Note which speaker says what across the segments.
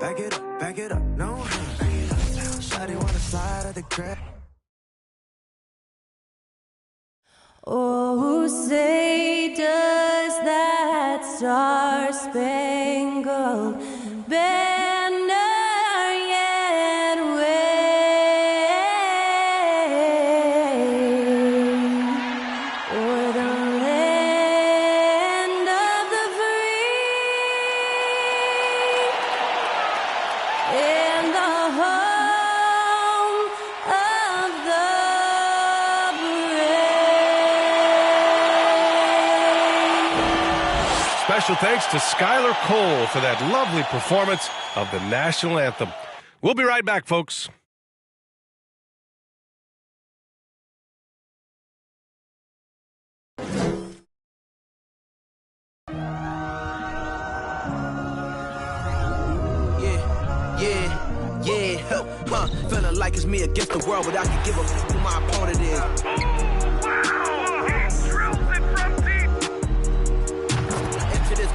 Speaker 1: back it up, no hands. Back it up now. Shawty wanna slide at the crib.
Speaker 2: Oh, say does that star-spangled banner yet wave o'er the land of the free and the home of the
Speaker 3: Special thanks to Skylar Cole for that lovely performance of the national anthem. We'll be right back, folks.
Speaker 1: Feeling like it's me against the world, but I can give a f who my opponent is.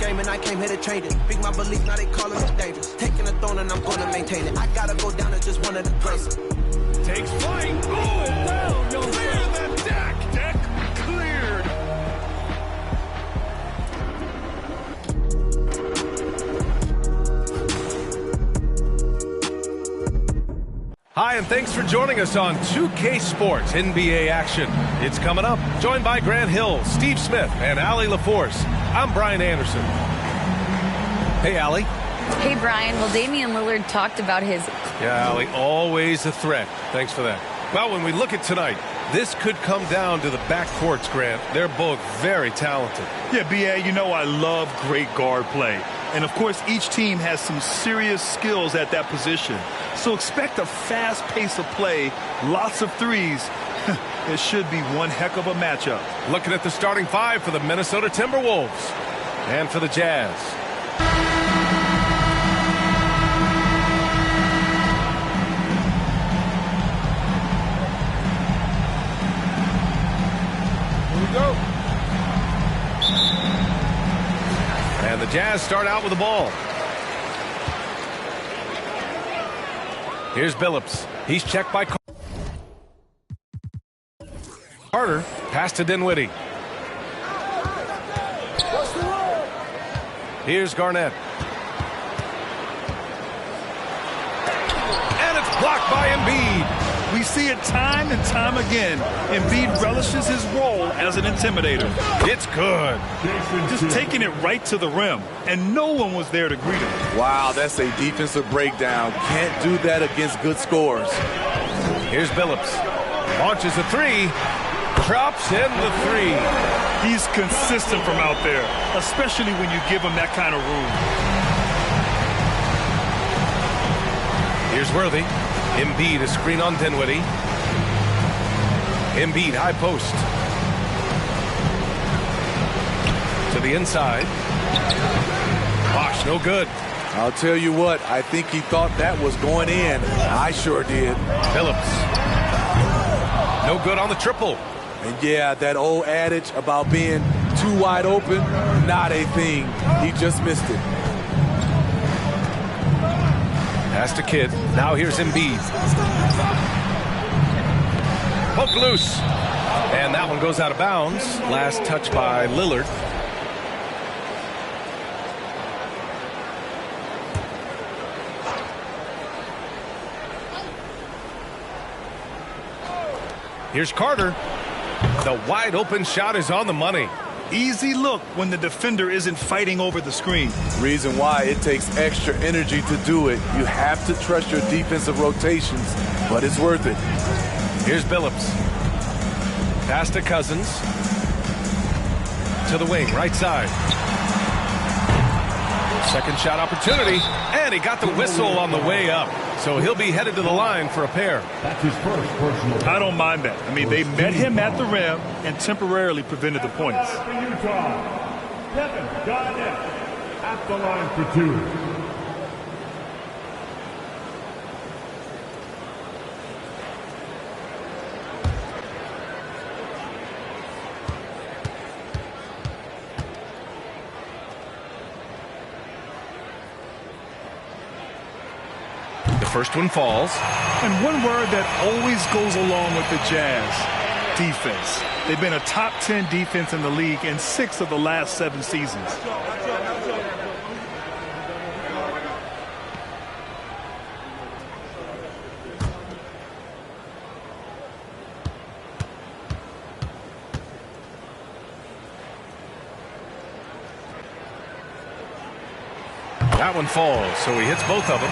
Speaker 1: And I came here to change it. Big my belief, now they calling me dangerous. Taking the throne and I'm gonna maintain it. I gotta go down to just one of the places.
Speaker 3: Takes flight. Oh, down. You'll clear the deck. Deck cleared. Hi, and thanks for joining us on 2K Sports NBA action. It's coming up. Joined by Grant Hill, Steve Smith, and Allie LaForce. I'm Brian Anderson. Hey, Allie.
Speaker 4: Hey, Brian. Well, Damian Lillard talked about his...
Speaker 3: Yeah, Allie, always a threat. Thanks for that. Well, when we look at tonight, this could come down to the backcourts, Grant. They're both very talented.
Speaker 5: Yeah, B.A., you know I love great guard play. And, of course, each team has some serious skills at that position. So expect a fast pace of play, lots of threes. It should be one heck of a matchup.
Speaker 3: Looking at the starting five for the Minnesota Timberwolves and for the Jazz. Here we go. And the Jazz start out with the ball. Here's Billups. He's checked by Carter. Pass to Dinwiddie. Here's Garnett. And it's blocked by Embiid.
Speaker 5: We see it time and time again. Embiid relishes his role as an intimidator.
Speaker 3: It's good.
Speaker 5: Just taking it right to the rim, and no one was there to greet him.
Speaker 6: Wow, that's a defensive breakdown. Can't do that against good scores.
Speaker 3: Here's Billups. Launches a three. Drops in the three.
Speaker 5: He's consistent from out there, especially when you give him that kind of room.
Speaker 3: Here's Worthy. Embiid, a screen on Dinwiddie. Embiid, high post. To the inside. Bosh, no good.
Speaker 6: I'll tell you what, I think he thought that was going in. I sure did.
Speaker 3: Billups. No good on the triple.
Speaker 6: And yeah, that old adage about being too wide open, not a thing. He just missed it.
Speaker 3: Pass to Kidd. Now here's Embiid. Poke loose. And that one goes out of bounds. Last touch by Lillard. Here's Carter. The wide open shot is on the money.
Speaker 5: Easy look when the defender isn't fighting over the screen.
Speaker 6: Reason why it takes extra energy to do it. You have to trust your defensive rotations, but it's worth it.
Speaker 3: Here's Billups. Pass to Cousins. To the wing, right side. Second shot opportunity, and he got the whistle on the way up. So he'll be headed to the line for a pair.
Speaker 7: That's his first personal.
Speaker 5: I don't mind that. I mean, they met him at the rim and temporarily prevented the points.
Speaker 7: Utah, Kevin Garnett at the line for two.
Speaker 3: first one falls.
Speaker 5: And one word that always goes along with the Jazz: defense. They've been a top 10 defense in the league in 6 of the last 7 seasons.
Speaker 3: That one falls, so he hits both of them.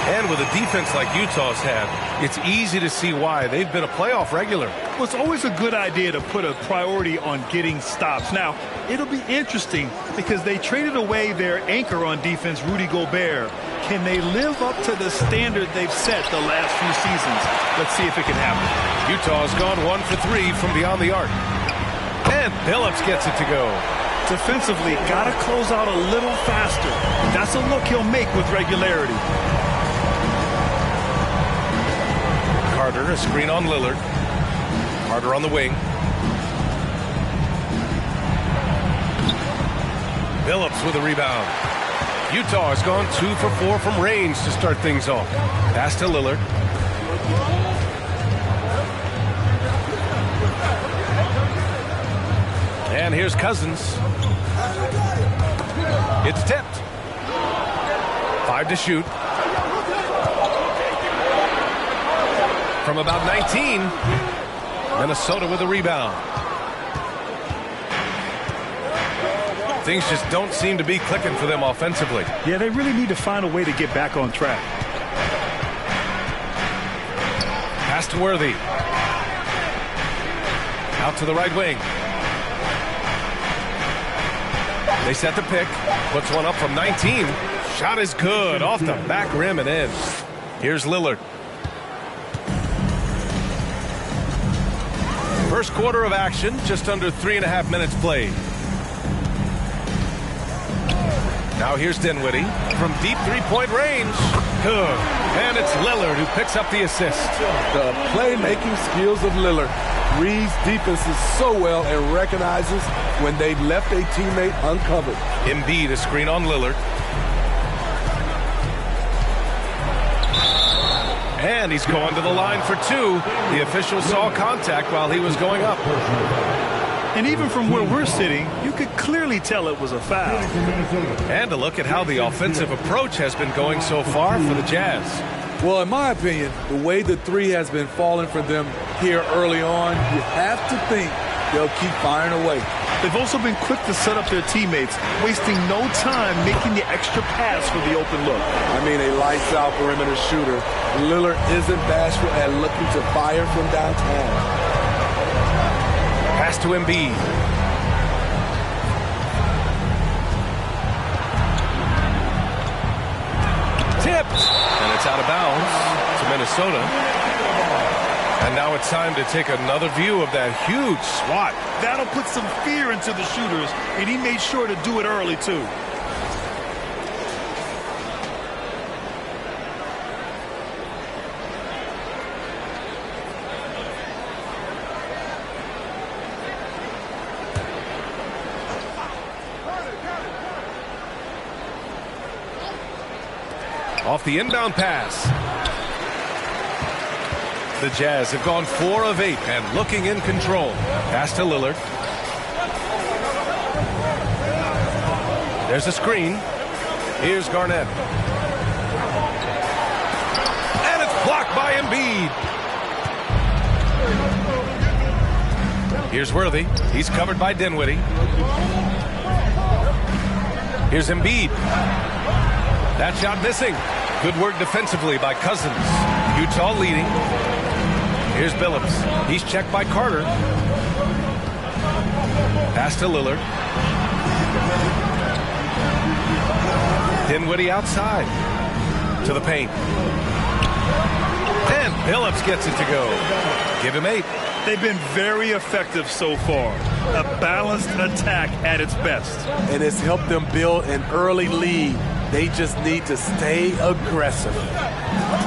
Speaker 3: And with a defense like Utah's had, it's easy to see why they've been a playoff regular.
Speaker 5: Well, it's always a good idea to put a priority on getting stops. Now, it'll be interesting because they traded away their anchor on defense, Rudy Gobert. Can they live up to the standard they've set the last few seasons? Let's see if it can happen.
Speaker 3: Utah's gone 1 for 3 from beyond the arc. And Phillips gets it to go.
Speaker 5: Defensively, got to close out a little faster. That's a look he'll make with regularity.
Speaker 3: Carter, a screen on Lillard. Carter on the wing. Phillips with a rebound. Utah has gone 2 for 4 from range to start things off. Pass to Lillard. And here's Cousins. It's tipped. 5 to shoot. From about 19, Minnesota with a rebound. Things just don't seem to be clicking for them offensively.
Speaker 5: Yeah, they really need to find a way to get back on track.
Speaker 3: Pass to Worthy. Out to the right wing. They set the pick. Puts one up from 19. Shot is good. Off the back rim and in. Here's Lillard. First quarter of action. Just under 3.5 minutes played. Now here's Dinwiddie from deep three-point range. Good. And it's Lillard who picks up the assist.
Speaker 6: The playmaking skills of Lillard reads defenses so well and recognizes when they've left a teammate uncovered.
Speaker 3: Embiid, a screen on Lillard. And he's going to the line for 2. The official saw contact while he was going up.
Speaker 5: And even from where we're sitting, you could clearly tell it was a foul.
Speaker 3: And a look at how the offensive approach has been going so far for the Jazz.
Speaker 6: Well, in my opinion, the way the 3 has been falling for them here early on, you have to think they'll keep firing away.
Speaker 5: They've also been quick to set up their teammates, wasting no time making the extra pass for the open look.
Speaker 6: I mean, a lights-out perimeter shooter. Lillard isn't bashful at looking to fire from downtown.
Speaker 3: Pass to Embiid. Tipped. And it's out of bounds to Minnesota. And now it's time to take another view of that huge swat.
Speaker 5: That'll put some fear into the shooters, and he made sure to do it early, too.
Speaker 3: Off the inbound pass. The Jazz have gone 4 of 8 and looking in control. Pass to Lillard. There's a screen. Here's Garnett. And it's blocked by Embiid. Here's Worthy. He's covered by Dinwiddie. Here's Embiid. That shot missing. Good work defensively by Cousins. Utah leading. Here's Billups. He's checked by Carter. Pass to Lillard. Dinwiddie outside. To the paint. And Billups gets it to go. Give him 8.
Speaker 5: They've been very effective so far. A balanced attack at its best.
Speaker 6: And it's helped them build an early lead. They just need to stay aggressive.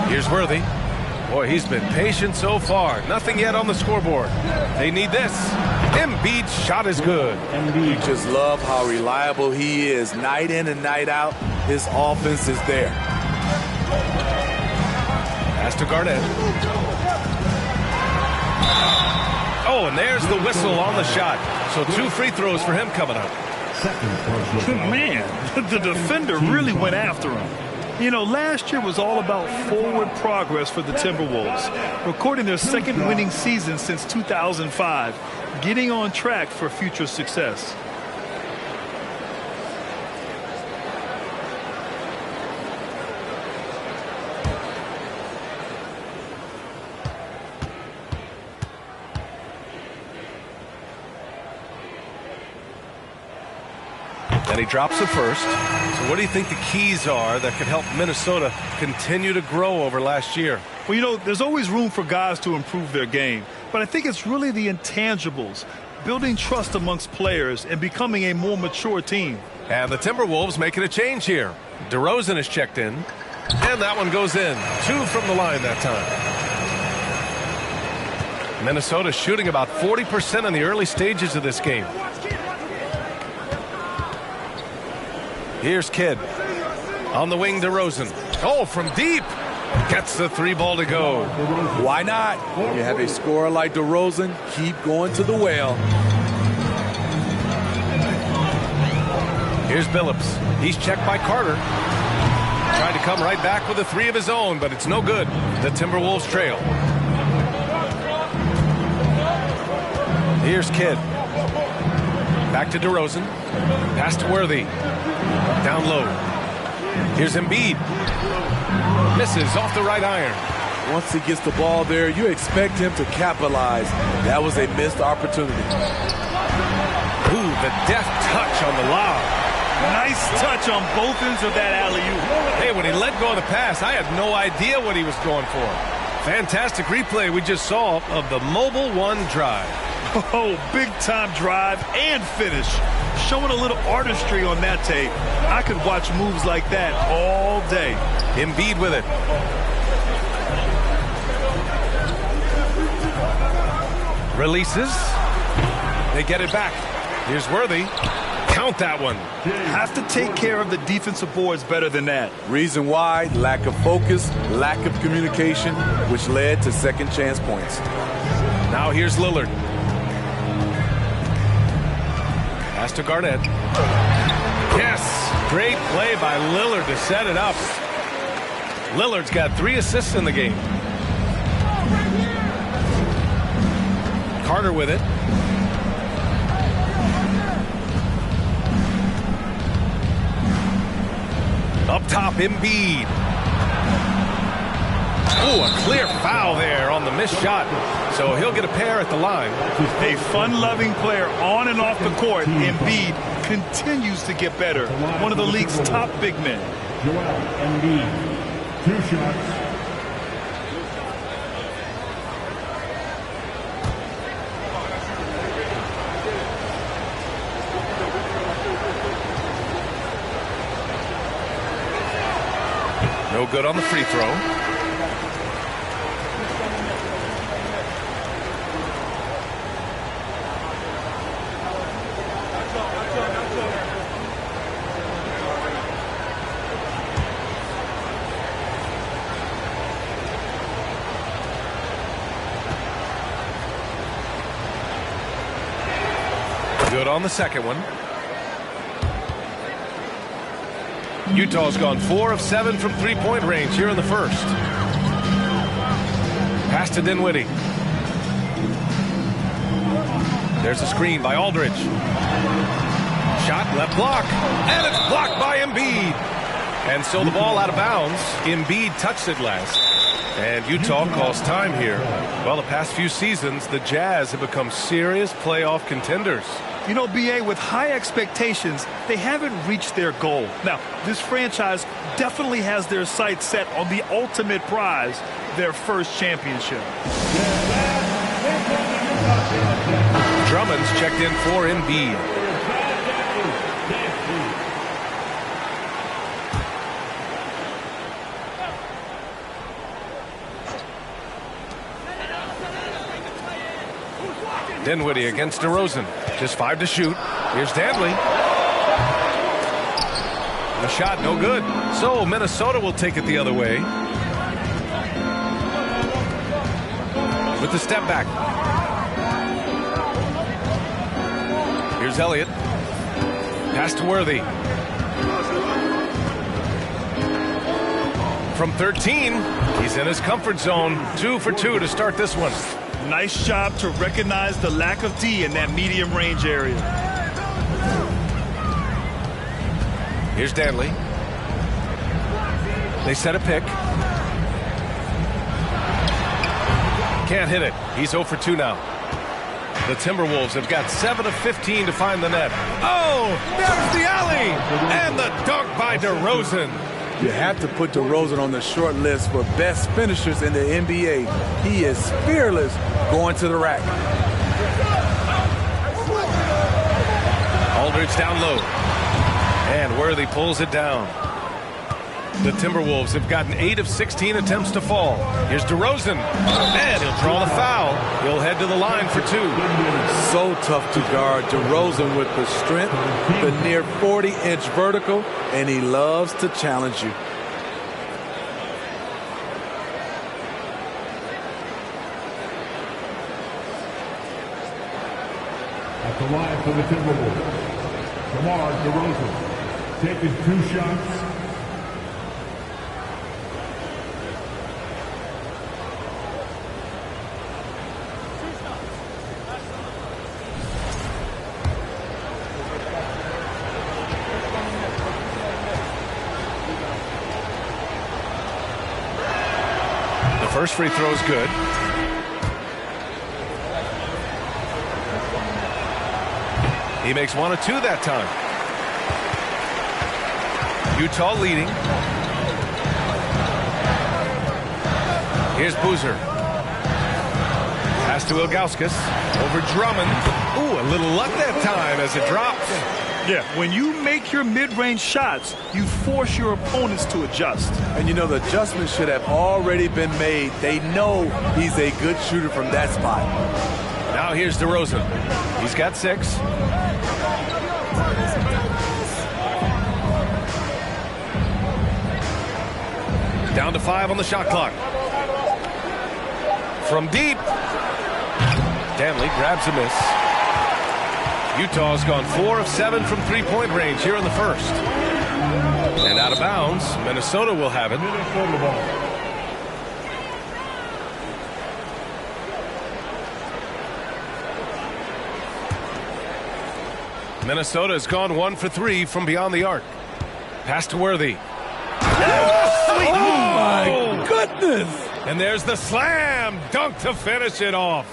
Speaker 3: Here's Worthy. Boy, he's been patient so far. Nothing yet on the scoreboard. They need this. Embiid's shot is good.
Speaker 6: You just love how reliable he is. Night in and night out, his offense is there.
Speaker 3: to Garnett. Oh, and there's the whistle on the shot. So 2 free throws for him coming up.
Speaker 5: Man, the defender really went after him. You know, last year was all about forward progress for the Timberwolves, recording their 2nd winning season since 2005, getting on track for future success.
Speaker 3: And he drops the first. So what do you think the keys are that could help Minnesota continue to grow over last year?
Speaker 5: Well, you know, there's always room for guys to improve their game. But I think it's really the intangibles, building trust amongst players and becoming a more mature team.
Speaker 3: And the Timberwolves making a change here. DeRozan is checked in. And that one goes in. 2 from the line that time. Minnesota shooting about 40% in the early stages of this game. Here's Kidd. On the wing, DeRozan. Oh, from deep. Gets the 3 ball to go.
Speaker 6: Why not? When you have a scorer like DeRozan, keep going to the well.
Speaker 3: Here's Billups. He's checked by Carter. Tried to come right back with a 3 of his own, but it's no good. The Timberwolves trail. Here's Kidd. Back to DeRozan. Pass to Worthy. Down low. Here's Embiid. Misses off the right iron.
Speaker 6: Once he gets the ball there, you expect him to capitalize. That was a missed opportunity.
Speaker 3: Ooh, the deft touch on the lob.
Speaker 5: Nice touch on both ends of that alley-oop.
Speaker 3: Hey, when he let go of the pass, I had no idea what he was going for. Fantastic replay we just saw of the Mobile One drive.
Speaker 5: Oh, big-time drive and finish. Showing a little artistry on that tape. I could watch moves like that all day.
Speaker 3: Embiid with it. Releases. They get it back. Here's Worthy. Count that one.
Speaker 5: Have to take care of the defensive boards better than that.
Speaker 6: Reason why? Lack of focus, lack of communication, which led to second chance points.
Speaker 3: Now here's Lillard. Pass to Garnett. Yes! Great play by Lillard to set it up. Lillard's got 3 assists in the game. Carter with it. Up top, Embiid. Oh, a clear foul there on the missed shot. So he'll get a pair at the line.
Speaker 5: A fun-loving player on and off the court. Embiid continues to get better. One of the league's top big men.
Speaker 7: Embiid, 2 shots.
Speaker 3: No good on the free throw. Good on the second one. Utah's gone 4 of 7 from three-point range here in the first. Pass to Dinwiddie. There's a screen by Aldridge. Shot, left block, and it's blocked by Embiid. And so the ball out of bounds. Embiid touched it last. And Utah calls time here. Well, the past few seasons, the Jazz have become serious playoff contenders.
Speaker 5: You know, B.A., with high expectations, they haven't reached their goal. Now, this franchise definitely has their sights set on the ultimate prize, their first championship.
Speaker 3: Drummond's checked in for Embiid. Dinwiddie against DeRozan. Just 5 to shoot. Here's Danley. The shot no good. So Minnesota will take it the other way. with the step back. Here's Elliott. Pass to Worthy. From 13, he's in his comfort zone. 2 for 2 to start this one.
Speaker 5: Nice job to recognize the lack of D in that medium range area.
Speaker 3: Here's Danley. They set a pick. Can't hit it. He's 0 for 2 now. The Timberwolves have got 7 of 15 to find the net. Oh, there's the alley! And the dunk by DeRozan.
Speaker 6: You have to put DeRozan on the short list for best finishers in the NBA. He is fearless going to the rack.
Speaker 3: Aldridge down low. And Worthy pulls it down. The Timberwolves have gotten 8 of 16 attempts to fall. Here's DeRozan. And he'll draw the foul. He'll head to the line for 2.
Speaker 6: So tough to guard. DeRozan with the strength, the near 40-inch vertical, and he loves to challenge you.
Speaker 7: At the line for the Timberwolves, DeMar DeRozan, taking 2 shots.
Speaker 3: First free throw is good. He makes 1 of 2 that time. Utah leading. Here's Boozer. Pass to Ilgauskas. Over Drummond. Ooh, a little luck that time as it drops.
Speaker 5: Yeah, when you make your mid-range shots, you force your opponents to adjust.
Speaker 6: And you know, the adjustment should have already been made. They know he's a good shooter from that spot.
Speaker 3: Now here's DeRozan. He's got 6. Down to 5 on the shot clock. From deep. Danley grabs a miss. Utah's gone 4 of 7 from three-point range here in the first. And out of bounds, Minnesota will have it. Minnesota has gone 1 for 3 from beyond the arc. Pass to Worthy.
Speaker 6: Oh, my goodness!
Speaker 3: And there's the slam dunk to finish it off.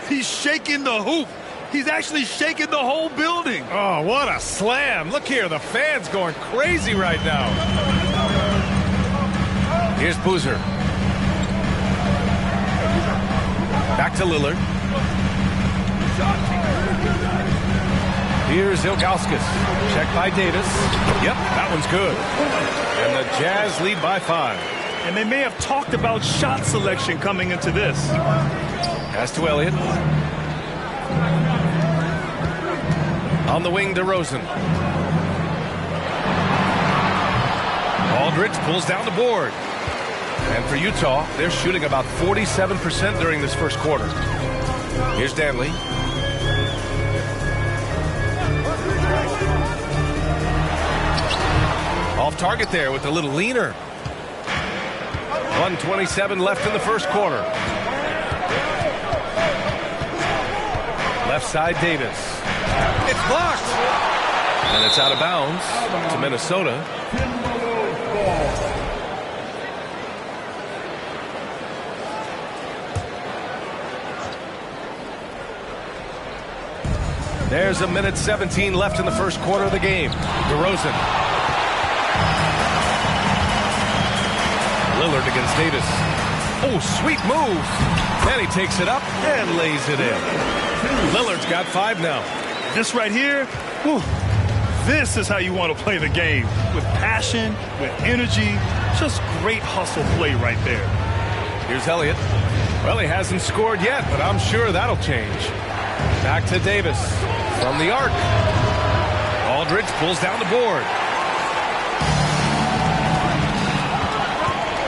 Speaker 5: He's shaking the hoop. He's actually shaking the whole building.
Speaker 3: Oh, what a slam. Look here, the fans going crazy right now. Here's Boozer. Back to Lillard. Here's Ilgauskas. Check by Davis. Yep, that one's good. And the Jazz lead by 5.
Speaker 5: And they may have talked about shot selection coming into this.
Speaker 3: Pass to Elliott. On the wing, DeRozan. Aldridge pulls down the board. And for Utah, they're shooting about 47% during this first quarter. Here's Danley. Off target there with a little leaner. 1:27 left in the first quarter. Left side, Davis. It's blocked. And it's out of bounds to Minnesota. There's 1:17 left in the first quarter of the game. DeRozan. Lillard against Davis. Oh, sweet move. And he takes it up and lays it in. Lillard's got 5 now.
Speaker 5: This right here, whew, this is how you want to play the game. With passion, with energy, just great hustle play right there.
Speaker 3: Here's Elliott. Well, he hasn't scored yet, but I'm sure that'll change. Back to Davis from the arc. Aldridge pulls down the board.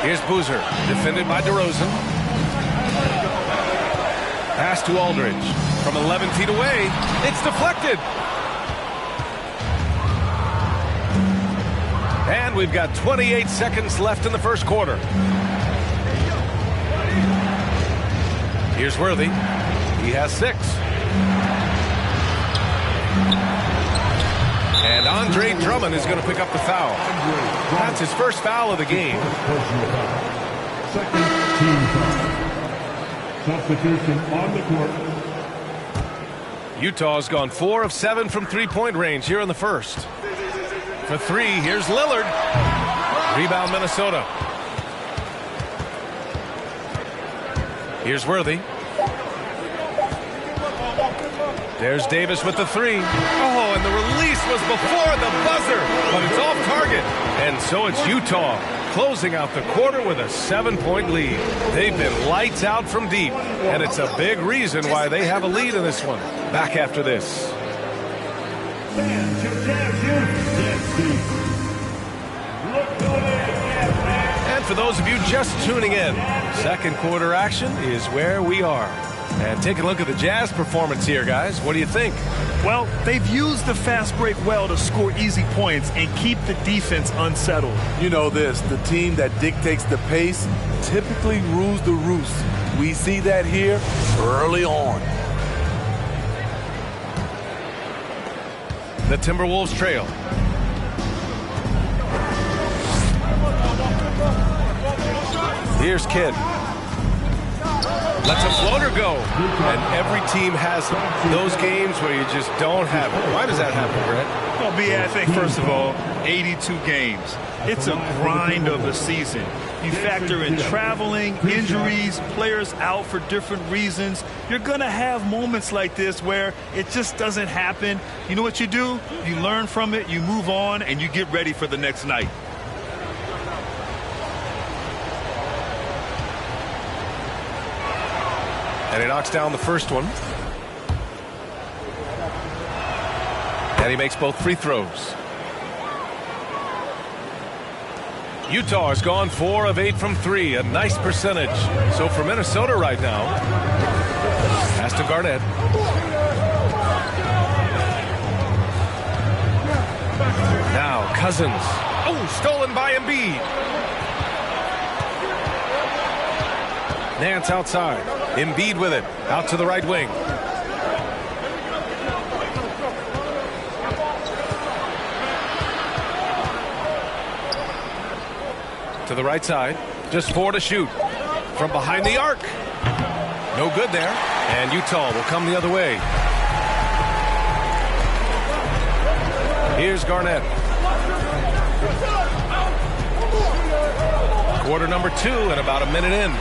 Speaker 3: Here's Boozer, defended by DeRozan. Pass to Aldridge. From 11 feet away, it's deflected. And we've got 28 seconds left in the first quarter. Here's Worthy. He has 6. And Andre Drummond is going to pick up the foul. That's his first foul of the game.
Speaker 7: Second team foul. Substitution on the court.
Speaker 3: Utah's gone 4 of 7 from three-point range here in the first. For 3, here's Lillard. Rebound, Minnesota. Here's Worthy. There's Davis with the 3. Oh, and the release was before the buzzer, but it's off target. And so it's Utah closing out the quarter with a 7-point lead. They've been lights out from deep, and it's a big reason why they have a lead in this one. Back after this. And for those of you just tuning in, second quarter action is where we are. And take a look at the Jazz performance here, guys. What do you think?
Speaker 5: Well, they've used the fast break well to score easy points and keep the defense unsettled.
Speaker 6: You know this, the team that dictates the pace typically rules the roost. We see that here early on.
Speaker 3: The Timberwolves trail. Here's Kidd. Lets a floater go. And every team has those games where you just don't have it. Why does that happen, Brett?
Speaker 5: Well, B, I think, first of all, 82 games. It's a grind of a season. You factor in traveling, injuries, players out for different reasons. You're going to have moments like this where it just doesn't happen. You know what you do? You learn from it, you move on, and you get ready for the next night.
Speaker 3: And he knocks down the first one. And he makes both free throws. Utah has gone 4 of 8 from 3, a nice percentage. So for Minnesota right now, pass to Garnett. Now Cousins. Oh, stolen by Embiid. Nance outside. Embiid with it. Out to the right wing. To the right side. Just 4 to shoot. From behind the arc. No good there. And Utah will come the other way. Here's Garnett. Quarter number 2 and about a minute in.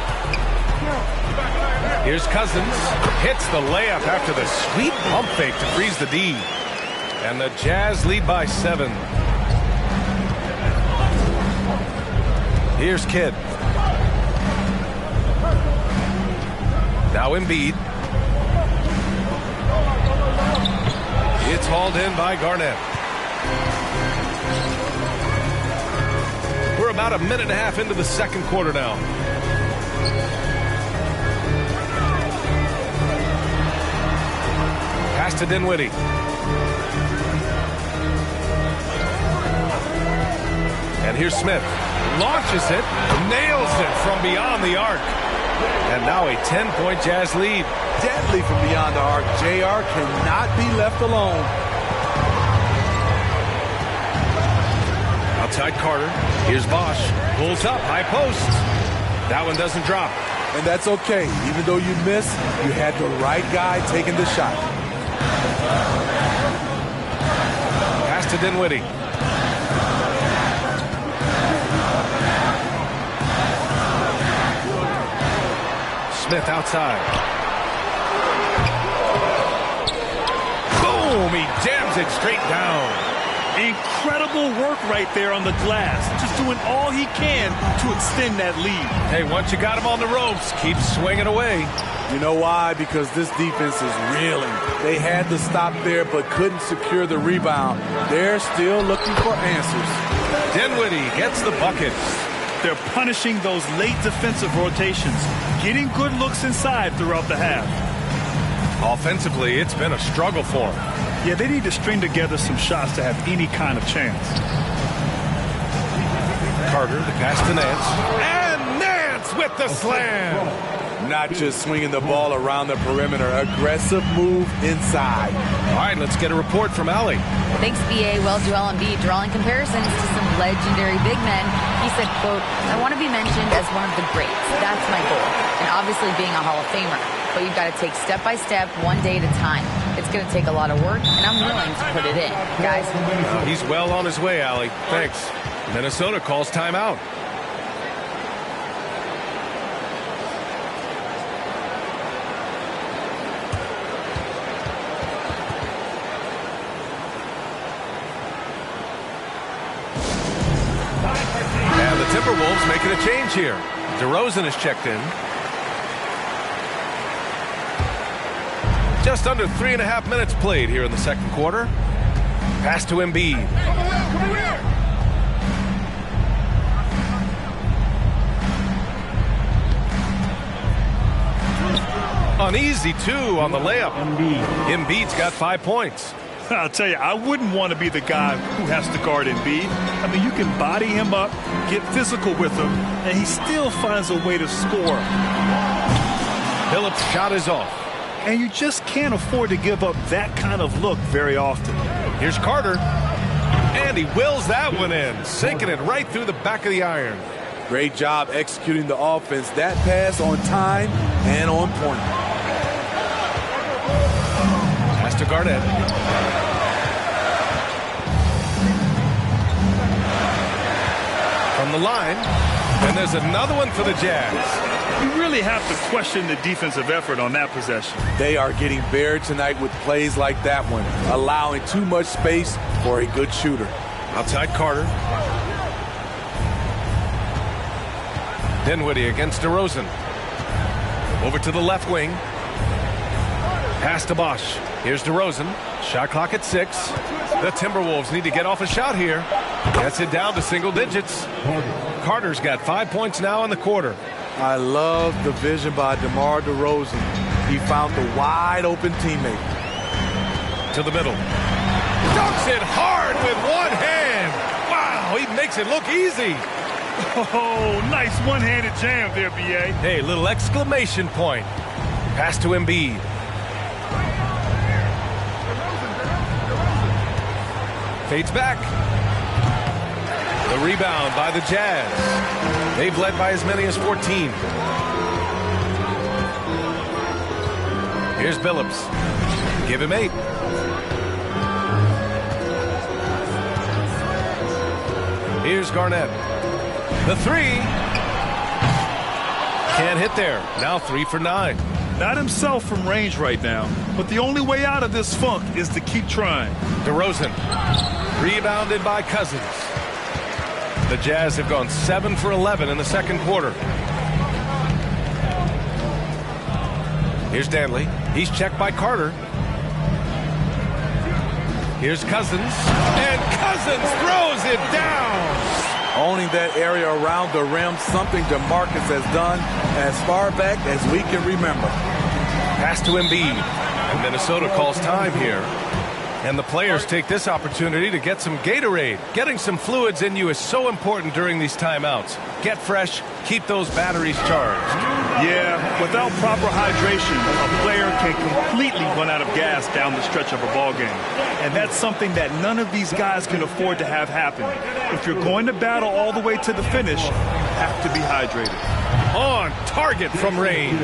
Speaker 3: Here's Cousins. Hits the layup after the sweet pump fake to freeze the D. And the Jazz lead by 7. Here's Kidd. Now Embiid. It's hauled in by Garnett. We're about a minute and a half into the second quarter now. Pass to Dinwiddie. And here's Smith. Launches it. Nails it from beyond the arc. And now a 10-point Jazz lead.
Speaker 6: Deadly from beyond the arc. JR cannot be left alone.
Speaker 3: Outside Carter. Here's Bosch. Pulls up. High post. That one doesn't drop.
Speaker 6: And that's okay. Even though you miss, you had the right guy taking the shot.
Speaker 3: Pass to Dinwiddie. Smith outside. Boom! He jams it straight down.
Speaker 5: Incredible work right there on the glass. Just doing all he can to extend that lead.
Speaker 3: Hey, once you got him on the ropes, keep swinging away.
Speaker 6: You know why? Because this defense is reeling. They had to stop there but couldn't secure the rebound. They're still looking for answers.
Speaker 3: Dinwiddie gets the bucket.
Speaker 5: They're punishing those late defensive rotations, getting good looks inside throughout the half.
Speaker 3: Offensively, it's been a struggle for them.
Speaker 5: Yeah, they need to string together some shots to have any kind of chance.
Speaker 3: Carter, the pass to Nance. And Nance with the slam.
Speaker 6: Not just swinging the ball around the perimeter. Aggressive move inside.
Speaker 3: All right, let's get a report from Allie.
Speaker 4: Thanks, BA. Well, Joel Embiid drawing comparisons to some legendary big men. He said, quote, "I want to be mentioned as one of the greats. That's my goal. And obviously being a Hall of Famer. But you've got to take step by step, one day at a time. It's going to take a lot of work, and I'm willing to put it in. Guys."
Speaker 3: He's well on his way, Allie. Thanks. Minnesota calls timeout. And the Timberwolves making a change here. DeRozan is checked in. Just under 3.5 minutes played here in the second quarter. Pass to Embiid. Uneasy, too, on the layup. Embiid's got 5 points.
Speaker 5: I'll tell you, I wouldn't want to be the guy who has to guard Embiid. I mean, you can body him up, get physical with him, and he still finds a way to score.
Speaker 3: Phillips' shot is off.
Speaker 5: And you just can't afford to give up that kind of look very often.
Speaker 3: Here's Carter. And he wills that one in, sinking it right through the back of the iron.
Speaker 6: Great job executing the offense. That pass on time and on point.
Speaker 3: Pass to Garnett. From the line. And there's another one for the Jazz.
Speaker 5: You really have to question the defensive effort on that possession.
Speaker 6: They are getting buried tonight with plays like that one, allowing too much space for a good shooter.
Speaker 3: Outside Carter. Dinwiddie against DeRozan. Over to the left wing. Pass to Bosch. Here's DeRozan. Shot clock at 6. The Timberwolves need to get off a shot here. Gets it down to single digits. Carter's got 5 points now in the quarter.
Speaker 6: I love the vision by DeMar DeRozan. He found the wide open teammate.
Speaker 3: To the middle. Dunks it hard with one hand. Wow, he makes it look easy.
Speaker 5: Oh, nice one-handed jam there, B.A.
Speaker 3: Hey, little exclamation point. Pass to Embiid. Fades back. The rebound by the Jazz. They've led by as many as 14. Here's Billups. Give him 8. Here's Garnett. The 3. Can't hit there. Now 3 for 9.
Speaker 5: Not himself from range right now, but the only way out of this funk is to keep trying.
Speaker 3: DeRozan. Rebounded by Cousins. The Jazz have gone 7 for 11 in the second quarter. Here's Danley. He's checked by Carter. Here's Cousins. And Cousins throws it down.
Speaker 6: Owning that area around the rim, something DeMarcus has done as far back as we can remember.
Speaker 3: Pass to Embiid. And Minnesota calls time here. And the players take this opportunity to get some Gatorade. Getting some fluids in you is so important during these timeouts. Get fresh, keep those batteries charged.
Speaker 5: Yeah, without proper hydration, a player can completely run out of gas down the stretch of a ball game. And that's something that none of these guys can afford to have happen. If you're going to battle all the way to the finish, you have to be hydrated.
Speaker 3: On target from range.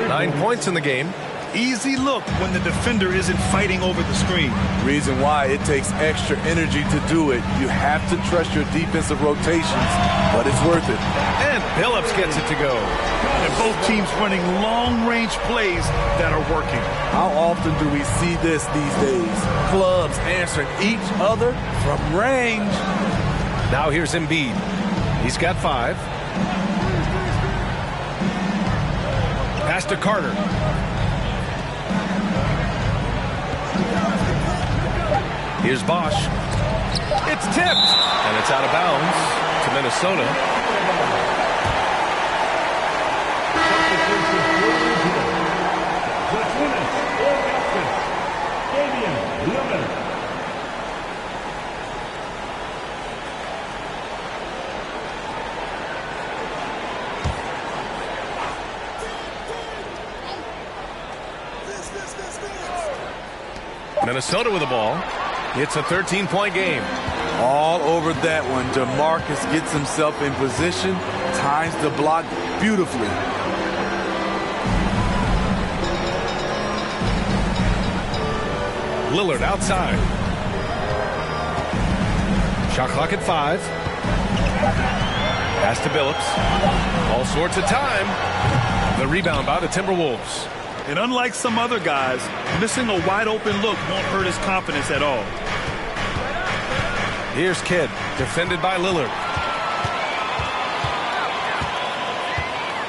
Speaker 3: 9 points in the game.
Speaker 5: Easy look when the defender isn't fighting over the screen.
Speaker 6: Reason why it takes extra energy to do it. You have to trust your defensive rotations, but it's worth it.
Speaker 3: And Billups gets it to go.
Speaker 5: And both teams running long-range plays that are working.
Speaker 6: How often do we see this these days? Clubs answering each other from range.
Speaker 3: Now here's Embiid. He's got 5. Pass to Carter. Here's Bosch. It's tipped. And it's out of bounds to Minnesota. Minnesota with the ball. It's a 13-point game.
Speaker 6: All over that one. DeMarcus gets himself in position, times the block beautifully.
Speaker 3: Lillard outside. Shot clock at 5. Pass to Billups. All sorts of time. The rebound by the Timberwolves.
Speaker 5: And unlike some other guys, missing a wide open look won't hurt his confidence at all.
Speaker 3: Here's Kidd, defended by Lillard.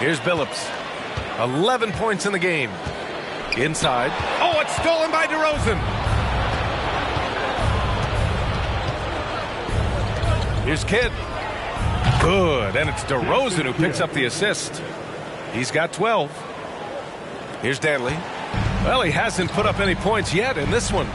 Speaker 3: Here's Billups. 11 points in the game. Inside. Oh, it's stolen by DeRozan. Here's Kidd. Good, and it's DeRozan who picks up the assist. He's got 12. Here's Danley. Well, he hasn't put up any points yet in this one.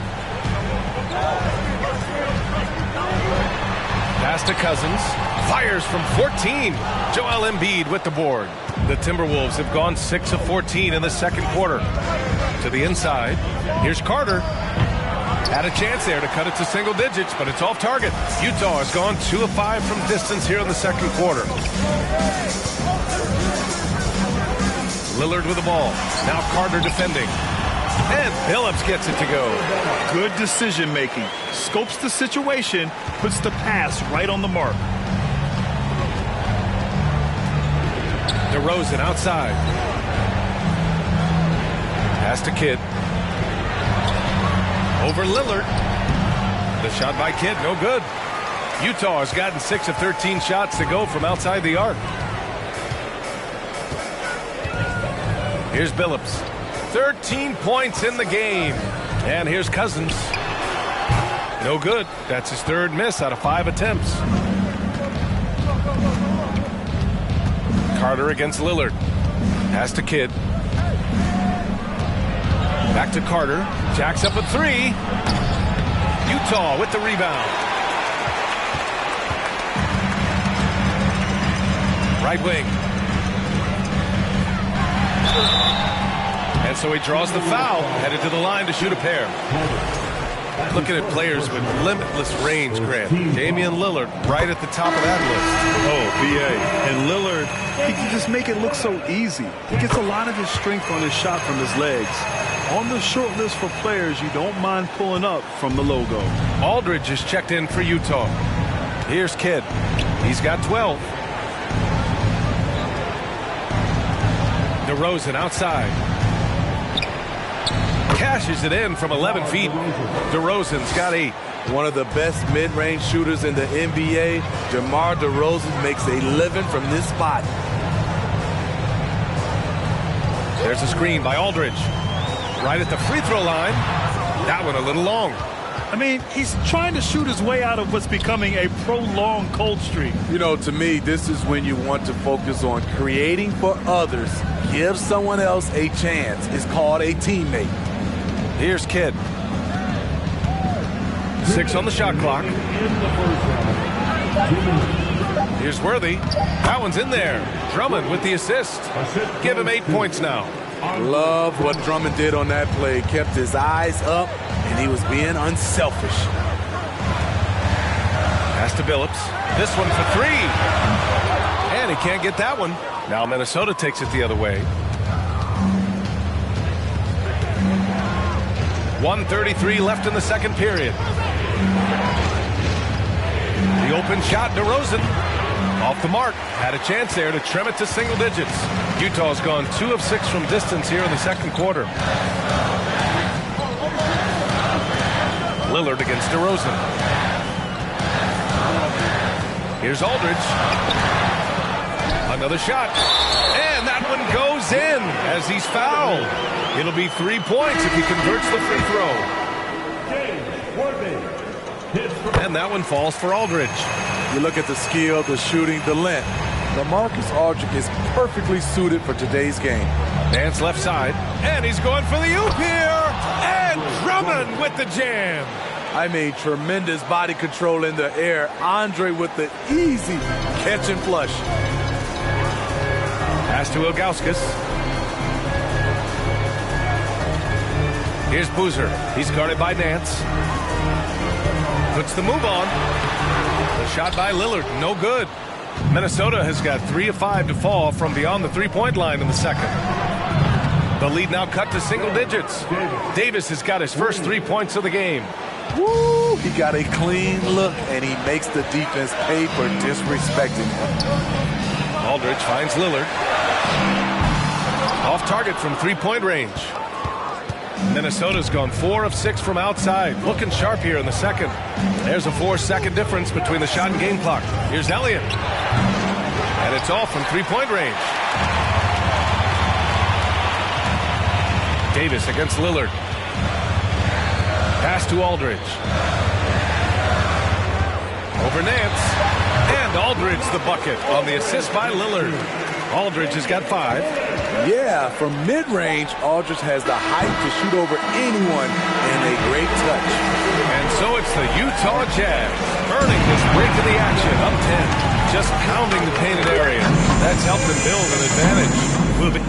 Speaker 3: Pass to Cousins. Fires from 14. Joel Embiid with the board. The Timberwolves have gone 6 of 14 in the second quarter. To the inside. Here's Carter. Had a chance there to cut it to single digits, but it's off target. Utah has gone 2 of 5 from distance here in the second quarter. Lillard with the ball. Now Carter defending. And Billups gets it to go.
Speaker 5: Good decision making. Scopes the situation, puts the pass right on the mark.
Speaker 3: DeRozan outside. Pass to Kidd. Over Lillard. The shot by Kidd, no good. Utah has gotten 6 of 13 shots to go from outside the arc. Here's Billups. 13 points in the game. And here's Cousins. No good. That's his third miss out of 5 attempts. Carter against Lillard. Pass to Kidd. Back to Carter. Jacks up a 3. Utah with the rebound. Right wing. And so he draws the foul, headed to the line to shoot a pair. Looking at players with limitless range, Grant. Damian Lillard right at the top of that list.
Speaker 5: Oh, B.A. And Lillard, he can just make it look so easy. He gets a lot of his strength on his shot from his legs. On the short list for players you don't mind pulling up from the logo.
Speaker 3: Aldridge is checked in for Utah. Here's Kidd. He's got 12. DeRozan outside. Cashes it in from 11 feet. DeRozan's got 8.
Speaker 6: One of the best mid-range shooters in the NBA, DeMar DeRozan makes a living from this spot.
Speaker 3: There's a screen by Aldridge. Right at the free throw line. That one a little long.
Speaker 5: I mean, he's trying to shoot his way out of what's becoming a prolonged cold streak.
Speaker 6: You know, to me, this is when you want to focus on creating for others. Give someone else a chance. It's called a teammate.
Speaker 3: Here's Kidd. 6 on the shot clock. Here's Worthy. That one's in there. Drummond with the assist. Give him 8 points now.
Speaker 6: Love what Drummond did on that play. Kept his eyes up, and he was being unselfish.
Speaker 3: Pass to Billups. This one for 3. And he can't get that one. Now Minnesota takes it the other way. 1:33 left in the second period. The open shot, DeRozan. Off the mark. Had a chance there to trim it to single digits. Utah's gone 2 of 6 from distance here in the second quarter. Lillard against DeRozan. Here's Aldridge. Another shot. And that one goes in as he's fouled. It'll be 3 points if he converts the free throw. And that one falls for Aldridge.
Speaker 6: You look at the skill, the shooting, the length. LaMarcus Aldridge is perfectly suited for today's game.
Speaker 3: Nance left side. And he's going for the oop here. And Drummond with the jam.
Speaker 6: I mean, tremendous body control in the air. Andre with the easy catch and flush.
Speaker 3: Pass to Ilgauskas. Here's Boozer. He's guarded by Nance. Puts the move on. The shot by Lillard, no good. Minnesota has got 3 of 5 to fall from beyond the three-point line in the second. The lead now cut to single digits. Davis has got his first 3 points of the game.
Speaker 6: Woo! He got a clean look, and he makes the defense pay for disrespecting him.
Speaker 3: Aldridge finds Lillard. Off target from three-point range. Minnesota's gone 4 of 6 from outside. Looking sharp here in the second. There's a 4-second difference between the shot and game clock. Here's Elliott. And it's all from three-point range. Davis against Lillard. Pass to Aldridge. Over Nance. And Aldridge the bucket on the assist by Lillard. Aldridge has got 5.
Speaker 6: Yeah, from mid-range, Aldridge has the height to shoot over anyone and a great touch.
Speaker 3: And so it's the Utah Jazz earning this break of the action up 10. Just pounding the painted area. That's helped them build an advantage. We'll be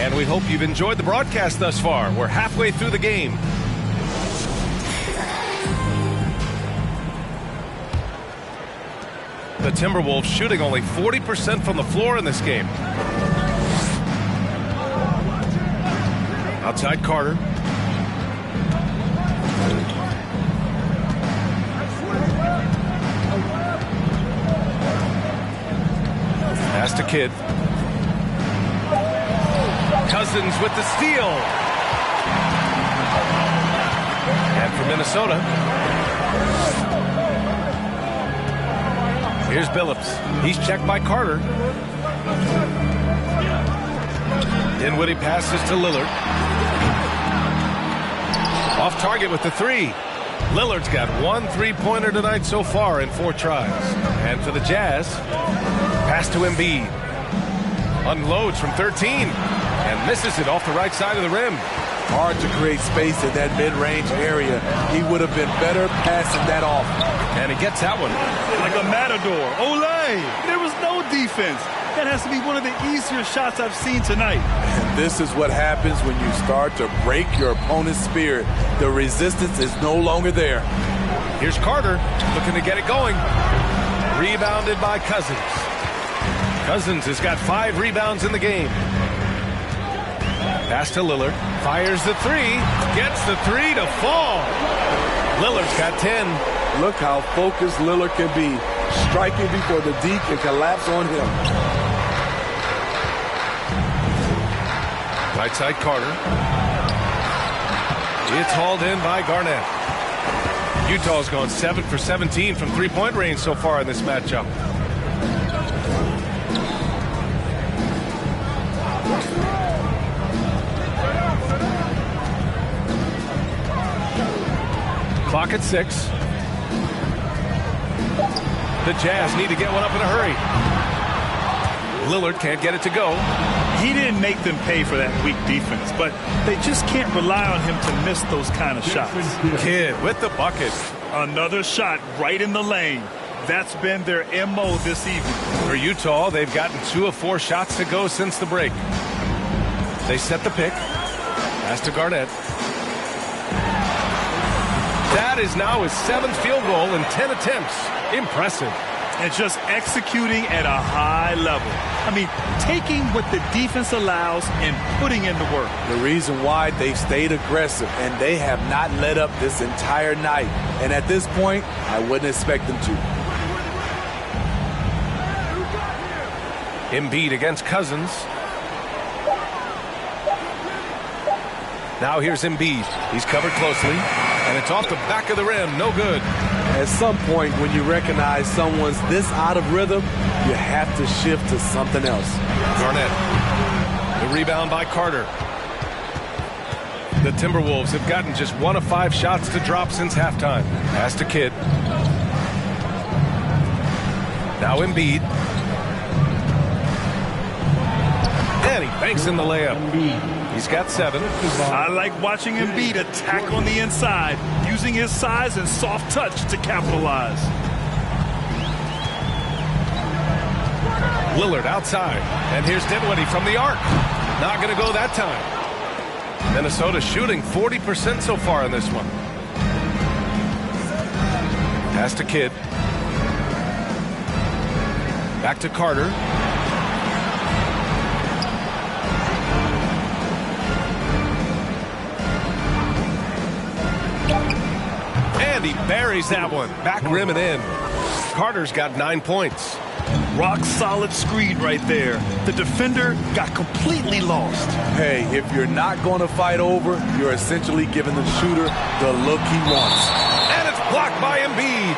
Speaker 3: And we hope you've enjoyed the broadcast thus far. We're halfway through the game. The Timberwolves shooting only 40% from the floor in this game. Outside Carter. Pass to Kidd. Cousins with the steal. And for Minnesota, here's Billups. He's checked by Carter. Dinwiddie passes to Lillard. Off target with the 3. Lillard's got 1 3-pointer tonight so far in 4 tries. And for the Jazz, pass to Embiid. Unloads from 13. And misses it off the right side of the rim.
Speaker 6: Hard to create space in that mid-range area. He would have been better passing that off.
Speaker 3: And he gets that one.
Speaker 5: Like a matador. Olay! There was no defense. That has to be one of the easier shots I've seen tonight.
Speaker 6: And this is what happens when you start to break your opponent's spirit. The resistance is no longer there.
Speaker 3: Here's Carter looking to get it going. Rebounded by Cousins. Cousins has got 5 rebounds in the game. Pass to Lillard. Fires the 3. Gets the 3 to fall. Lillard's got 10.
Speaker 6: Look how focused Lillard can be. Striking before the D can collapse on him.
Speaker 3: Right side Carter. It's hauled in by Garnett. Utah's gone 7 for 17 from three-point range so far in this matchup. Clock at 6. The Jazz need to get one up in a hurry. Lillard can't get it to go.
Speaker 5: He didn't make them pay for that weak defense, but they just can't rely on him to miss those kind of shots.
Speaker 3: Kidd with the bucket.
Speaker 5: Another shot right in the lane. That's been their MO this evening.
Speaker 3: For Utah, they've gotten 2 of 4 shots to go since the break. They set the pick. Pass to Garnett. That is now his 7th field goal in 10 attempts. Impressive.
Speaker 5: And just executing at a high level. I mean, taking what the defense allows and putting in the work.
Speaker 6: The reason why they've stayed aggressive and they have not let up this entire night. And at this point, I wouldn't expect them to.
Speaker 3: Embiid against Cousins. Now here's Embiid. He's covered closely. And it's off the back of the rim. No good.
Speaker 6: At some point, when you recognize someone's this out of rhythm, you have to shift to something else.
Speaker 3: Garnett. The rebound by Carter. The Timberwolves have gotten just 1 of 5 shots to drop since halftime. Pass to Kidd. Now Embiid. And he banks in the layup. He's got 7.
Speaker 5: I like watching Embiid attack on the inside, using his size and soft touch to capitalize.
Speaker 3: Lillard outside. And here's Dinwiddie from the arc. Not going to go that time. Minnesota shooting 40% so far in this one. Pass to Kidd. Back to Carter. And he buries that one. Back rim and in. Carter's got 9 points.
Speaker 5: Rock solid screen right there. The defender got completely lost.
Speaker 6: Hey, if you're not going to fight over, you're essentially giving the shooter the look he wants.
Speaker 3: And it's blocked by Embiid.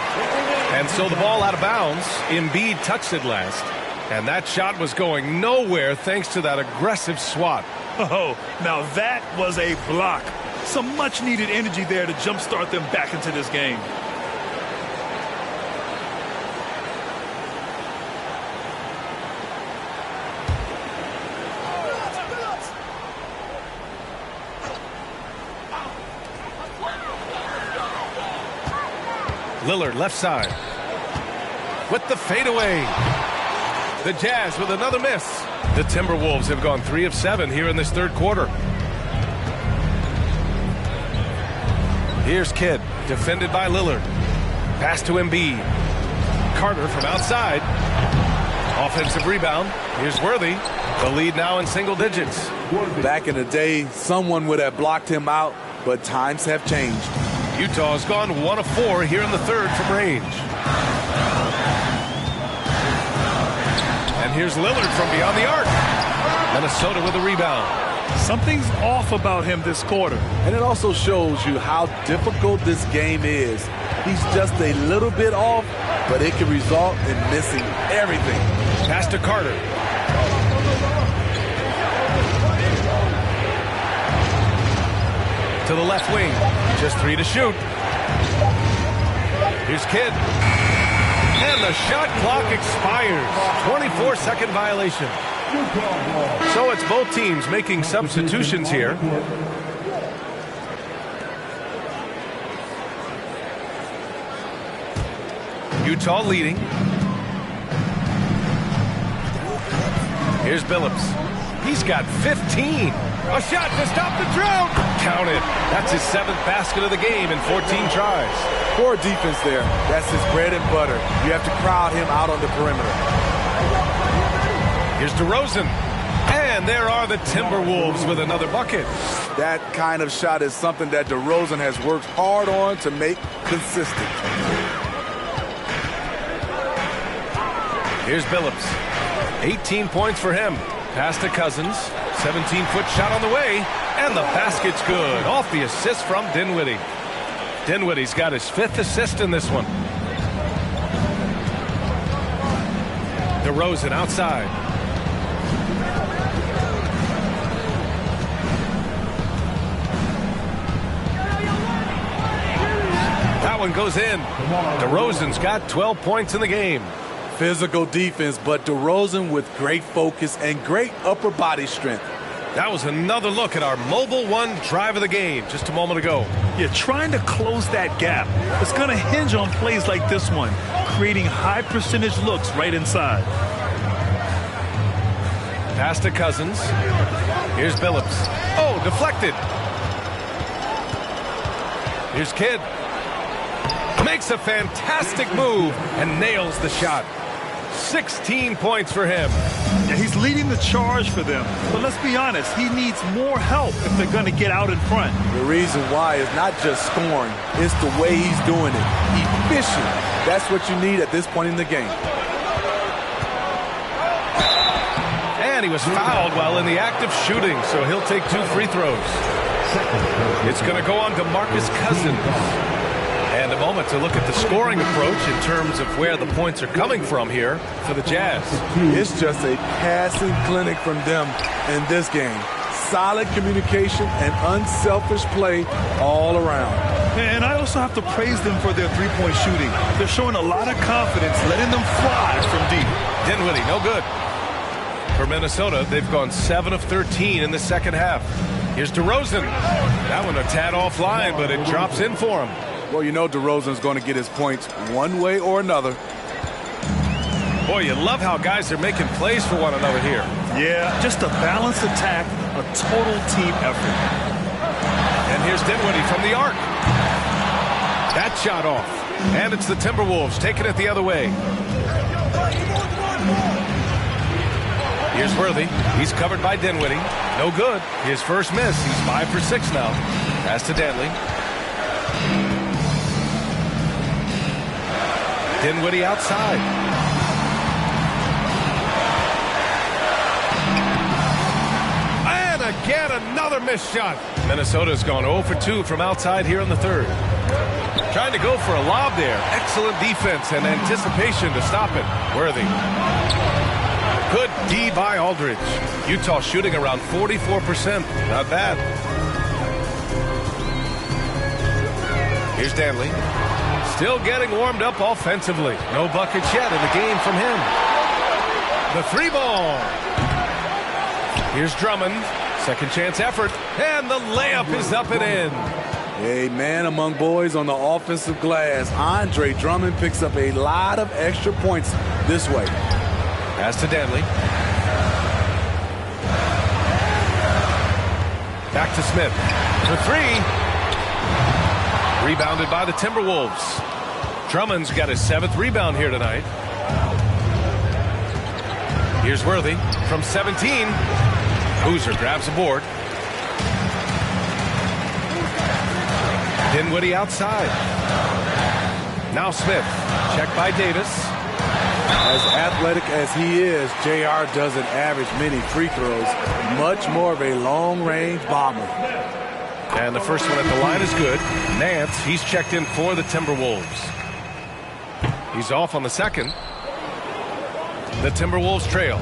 Speaker 3: And so the ball out of bounds. Embiid touched it last. And that shot was going nowhere thanks to that aggressive swat.
Speaker 5: Oh, now that was a block. Some much needed energy there to jumpstart them back into this game.
Speaker 3: Lillard left side with the fadeaway. The Jazz with another miss. The Timberwolves have gone 3 of 7 here in this third quarter. Here's Kidd, defended by Lillard. Pass to Embiid. Carter from outside. Offensive rebound. Here's Worthy. The lead now in single digits.
Speaker 6: Back in the day, someone would have blocked him out, but times have changed.
Speaker 3: Utah's gone 1 of 4 here in the third from range. And here's Lillard from beyond the arc. Minnesota with a rebound.
Speaker 5: Something's off about him this quarter.
Speaker 6: And it also shows you how difficult this game is. He's just a little bit off, but it can result in missing everything.
Speaker 3: Pass to Carter. To the left wing. Just 3 to shoot. Here's Kidd. And the shot clock expires. 24-second violation. So it's both teams making substitutions here. Utah leading. Here's Billups. He's got 15. A shot to stop the drought. Counted. That's his 7th basket of the game in 14 tries.
Speaker 6: Poor defense there. That's his bread and butter. You have to crowd him out on the perimeter.
Speaker 3: Here's DeRozan. And there are the Timberwolves with another bucket.
Speaker 6: That kind of shot is something that DeRozan has worked hard on to make consistent.
Speaker 3: Here's Billups. 18 points for him. Pass to Cousins. 17-foot shot on the way. And the basket's good. Off the assist from Dinwiddie. Dinwiddie's got his 5th assist in this one. DeRozan outside. That one goes in. DeRozan's got 12 points in the game.
Speaker 6: Physical defense, but DeRozan with great focus and great upper body strength.
Speaker 3: That was another look at our Mobile One drive of the game just a moment ago.
Speaker 5: Yeah, trying to close that gap. It's going to hinge on plays like this one, creating high percentage looks right inside.
Speaker 3: Pass to Cousins. Here's Billups. Oh, deflected. Here's Kidd. Makes a fantastic move and nails the shot. 16 points for him.
Speaker 5: Yeah, he's leading the charge for them. But let's be honest, he needs more help if they're going to get out in front.
Speaker 6: The reason why is not just scoring, it's the way he's doing it. Efficient. That's what you need at this point in the game.
Speaker 3: And he was fouled while in the act of shooting, so he'll take 2 free throws. It's going to go on to Marcus Cousins. And a moment to look at the scoring approach in terms of where the points are coming from here for the Jazz.
Speaker 6: It's just a passing clinic from them in this game. Solid communication and unselfish play all around.
Speaker 5: And I also have to praise them for their three-point shooting. They're showing a lot of confidence, letting them fly from deep.
Speaker 3: Dinwiddie, no good. For Minnesota, they've gone 7 of 13 in the second half. Here's DeRozan. That one a tad offline, but it drops in for him.
Speaker 6: Well, you know DeRozan's going to get his points one way or another.
Speaker 3: Boy, you love how guys are making plays for one another here.
Speaker 5: Yeah, just a balanced attack, a total team effort.
Speaker 3: And here's Dinwiddie from the arc. That shot off. And it's the Timberwolves taking it the other way. Here's Worthy. He's covered by Dinwiddie. No good. His first miss. He's 5 for 6 now. Pass to Dantley. Dinwiddie outside. And again, another missed shot. Minnesota's gone 0 for 2 from outside here in the third. Trying to go for a lob there. Excellent defense and anticipation to stop it. Worthy. Good D by Aldridge. Utah shooting around 44%. Not bad. Here's Dantley. Still getting warmed up offensively. No buckets yet in the game from him. The three ball. Here's Drummond. Second chance effort. And the layup is up and in.
Speaker 6: A man among boys on the offensive glass. Andre Drummond picks up a lot of extra points this way.
Speaker 3: Pass to Dantley. Back to Smith. For three. Rebounded by the Timberwolves. Drummond's got his 7th rebound here tonight. Here's Worthy from 17. Boozer grabs the board. Dinwiddie outside. Now Smith. Checked by Davis.
Speaker 6: As athletic as he is, JR doesn't average many free throws. Much more of a long-range bomber.
Speaker 3: And the first one at the line is good. Nance, he's checked in for the Timberwolves. He's off on the second. The Timberwolves trail.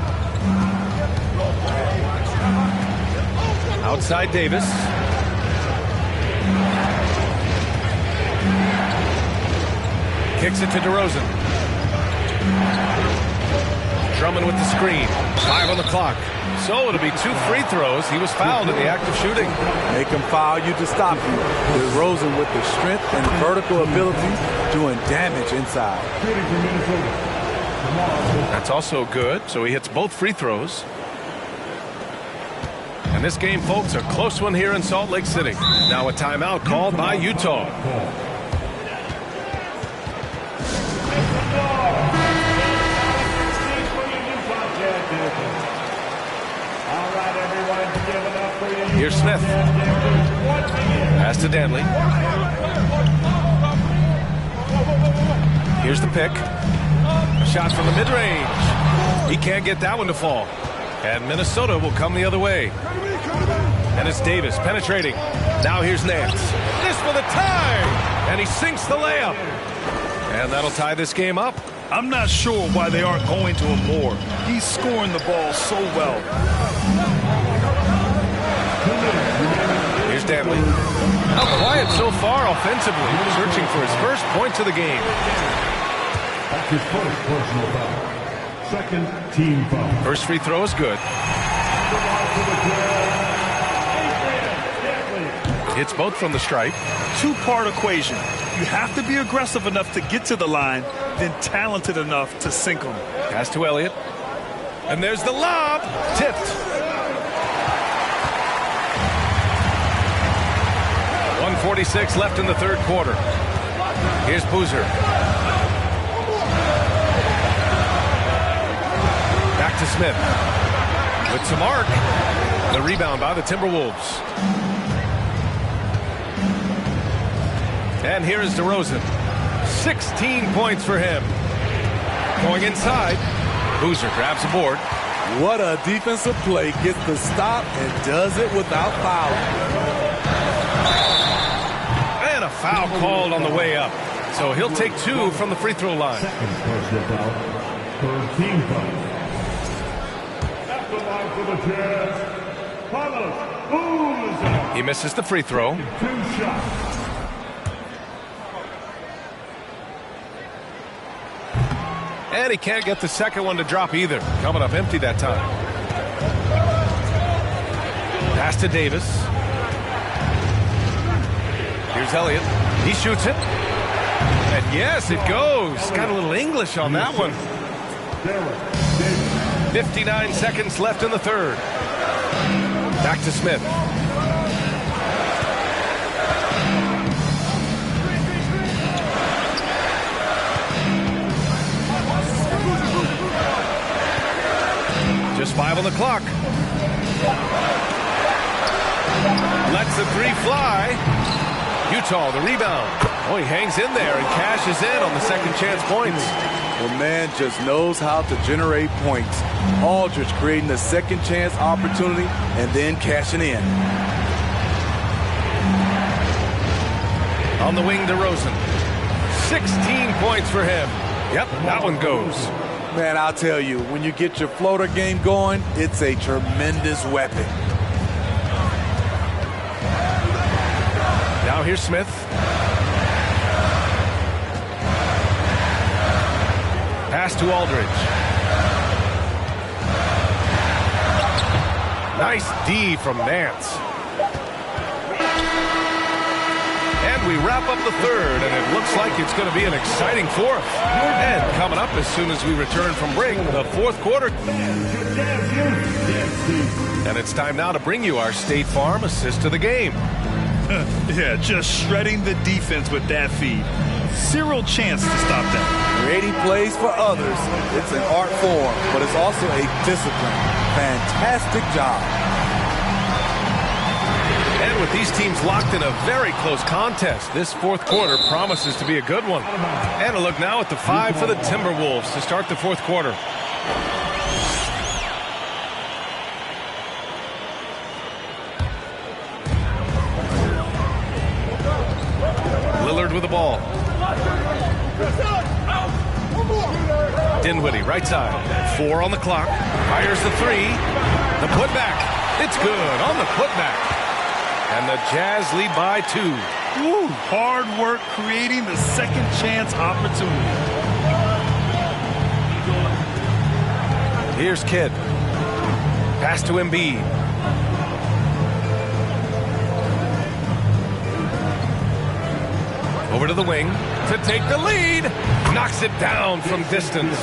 Speaker 3: Outside Davis. Kicks it to DeRozan. Drummond with the screen. 5 on the clock. So it'll be 2 free throws. He was fouled in the act of shooting.
Speaker 6: They can foul you to stop you. DeRozan with the strength and vertical ability doing damage inside.
Speaker 3: That's also good. So he hits both free throws. And this game, folks, a close one here in Salt Lake City. Now a timeout called by Utah. Here's Smith. Pass to Dantley. Here's the pick. A shot from the mid-range. He can't get that one to fall. And Minnesota will come the other way. And it's Davis penetrating. Now here's Nance. This for the tie. And he sinks the layup. And that'll tie this game up.
Speaker 5: I'm not sure why they aren't going to him more. He's scoring the ball so well.
Speaker 3: Here's Dantley. How quiet so far offensively. Searching for his first points of the game.
Speaker 7: That's his first personal foul. Second team foul.
Speaker 3: First free throw is good. Hits both from the stripe.
Speaker 5: Two-part equation. You have to be aggressive enough to get to the line, then talented enough to sink them.
Speaker 3: Pass to Elliott. And there's the lob. Tipped. 1:46 left in the third quarter. Here's Boozer. Back to Smith. With some arc. The rebound by the Timberwolves. And here is DeRozan. 16 points for him. Going inside. Boozer grabs the board.
Speaker 6: What a defensive play. Gets the stop and does it without fouling.
Speaker 3: And a foul called on the way up. So he'll take 2 from the free throw line.
Speaker 7: Second personal foul for team foul. At the line for the Jazz, Carlos.
Speaker 3: He misses the free throw.
Speaker 7: 2 shots.
Speaker 3: And he can't get the second one to drop either. Coming up empty that time. Pass to Davis. Here's Elliott. He shoots it. And yes, it goes. Got a little English on that one. 59 seconds left in the third. Back to Smith. Just 5 on the clock. Lets the 3 fly. Utah, the rebound. Oh, he hangs in there and cashes in on the second chance points.
Speaker 6: The man just knows how to generate points. Aldridge creating the second chance opportunity and then cashing in.
Speaker 3: On the wing, DeRozan. 16 points for him. Yep, that one goes.
Speaker 6: Man, I'll tell you, when you get your floater game going, it's a tremendous weapon.
Speaker 3: Now here's Smith. Pass to Aldridge. Nice D from Nance. And we wrap up the third, and it looks like it's going to be an exciting fourth. And coming up as soon as we return from break, the fourth quarter. And it's time now to bring you our State Farm assist to the game.
Speaker 5: Yeah, just shredding the defense with that feed. Zero chance to stop that.
Speaker 6: Creating plays for others. It's an art form, but it's also a discipline. Fantastic job.
Speaker 3: And with these teams locked in a very close contest, this fourth quarter promises to be a good one. And a look now at the 5 for the Timberwolves to start the fourth quarter. Lillard with the ball. Dinwiddie, right side. 4 on the clock. Fires the 3. The putback. It's good on the putback. And the Jazz lead by 2.
Speaker 5: Woo, hard work creating the second chance opportunity.
Speaker 3: Here's Kidd. Pass to Embiid. Over to the wing to take the lead. Knocks it down from distance.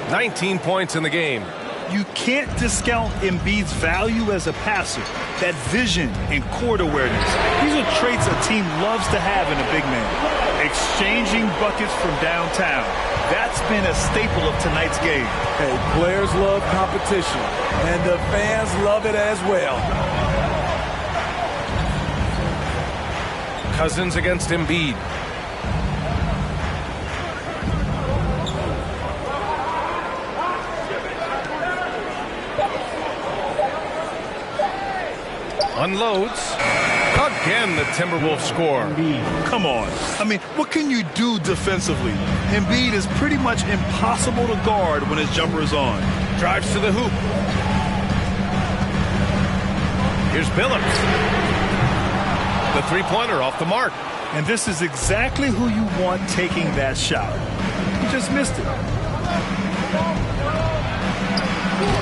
Speaker 3: 19 points in the game.
Speaker 5: You can't discount Embiid's value as a passer. That vision and court awareness. These are traits a team loves to have in a big man. Exchanging buckets from downtown. That's been a staple of tonight's game.
Speaker 6: Hey, players love competition, and the fans love it as well.
Speaker 3: Cousins against Embiid. Unloads. Again, the Timberwolves score.
Speaker 5: Come on. I mean, what can you do defensively? Embiid is pretty much impossible to guard when his jumper is on.
Speaker 3: Drives to the hoop. Here's Billups. The three-pointer off the mark.
Speaker 5: And this is exactly who you want taking that shot. He just missed it.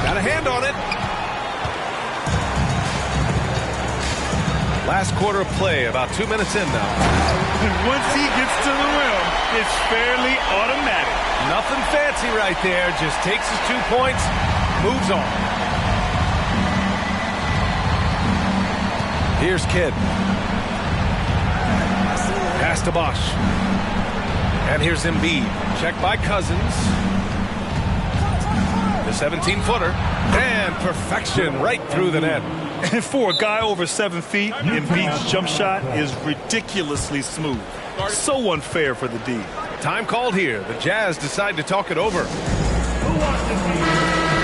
Speaker 3: Got a hand on it. Last quarter of play, about 2 minutes in now.
Speaker 5: And once he gets to the rim, it's fairly automatic.
Speaker 3: Nothing fancy right there. Just takes his 2 points, moves on. Here's Kidd. Pass to Bosch. And here's Embiid. Check by Cousins. The 17-footer. And perfection right through the net.
Speaker 5: And for a guy over 7 feet, Embiid's jump shot is ridiculously smooth. So unfair for the D.
Speaker 3: Time called here. The Jazz decide to talk it over.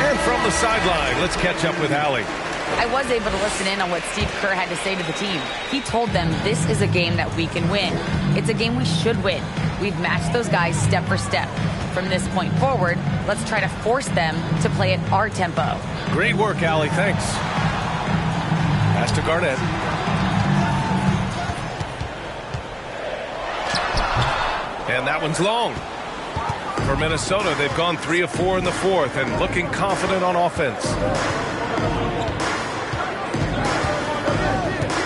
Speaker 3: And from the sideline, let's catch up with Allie.
Speaker 4: I was able to listen in on what Steve Kerr had to say to the team. He told them this is a game that we can win. It's a game we should win. We've matched those guys step for step. From this point forward, let's try to force them to play at our tempo.
Speaker 3: Great work, Allie. Thanks. Pass to Garnett. And that one's long. For Minnesota, they've gone 3 of 4 in the fourth and looking confident on offense.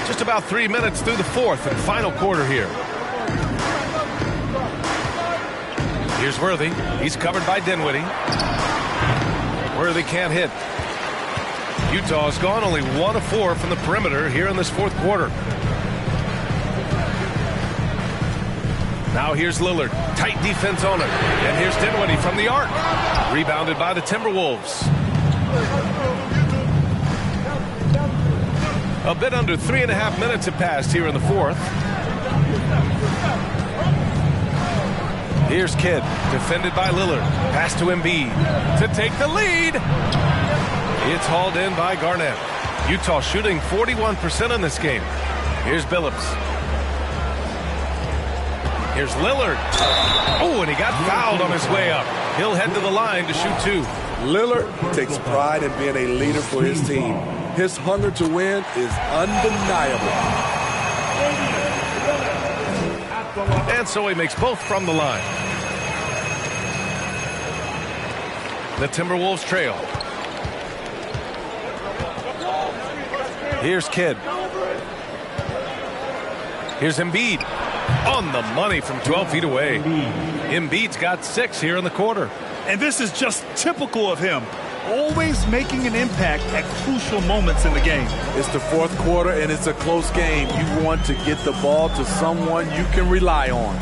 Speaker 3: Just about 3 minutes through the fourth and final quarter here. Here's Worthy. He's covered by Dinwiddie. Worthy can't hit. Utah's gone only 1 of 4 from the perimeter here in this fourth quarter. Now here's Lillard. Tight defense on it. And here's Dinwiddie from the arc. Rebounded by the Timberwolves. A bit under 3.5 minutes have passed here in the fourth. Here's Kidd. Defended by Lillard. Pass to Embiid to take the lead. It's hauled in by Garnett. Utah shooting 41% in this game. Here's Billups. Here's Lillard. Oh, and he got fouled on his way up. He'll head to the line to shoot 2.
Speaker 6: Lillard takes pride in being a leader for his team. His hunger to win is undeniable.
Speaker 3: And so he makes both from the line. The Timberwolves trail. Here's Kidd. Here's Embiid. On the money from 12 feet away. Embiid's got 6 here in the quarter.
Speaker 5: And this is just typical of him. Always making an impact at crucial moments in the game.
Speaker 6: It's the fourth quarter and it's a close game. You want to get the ball to someone you can rely on.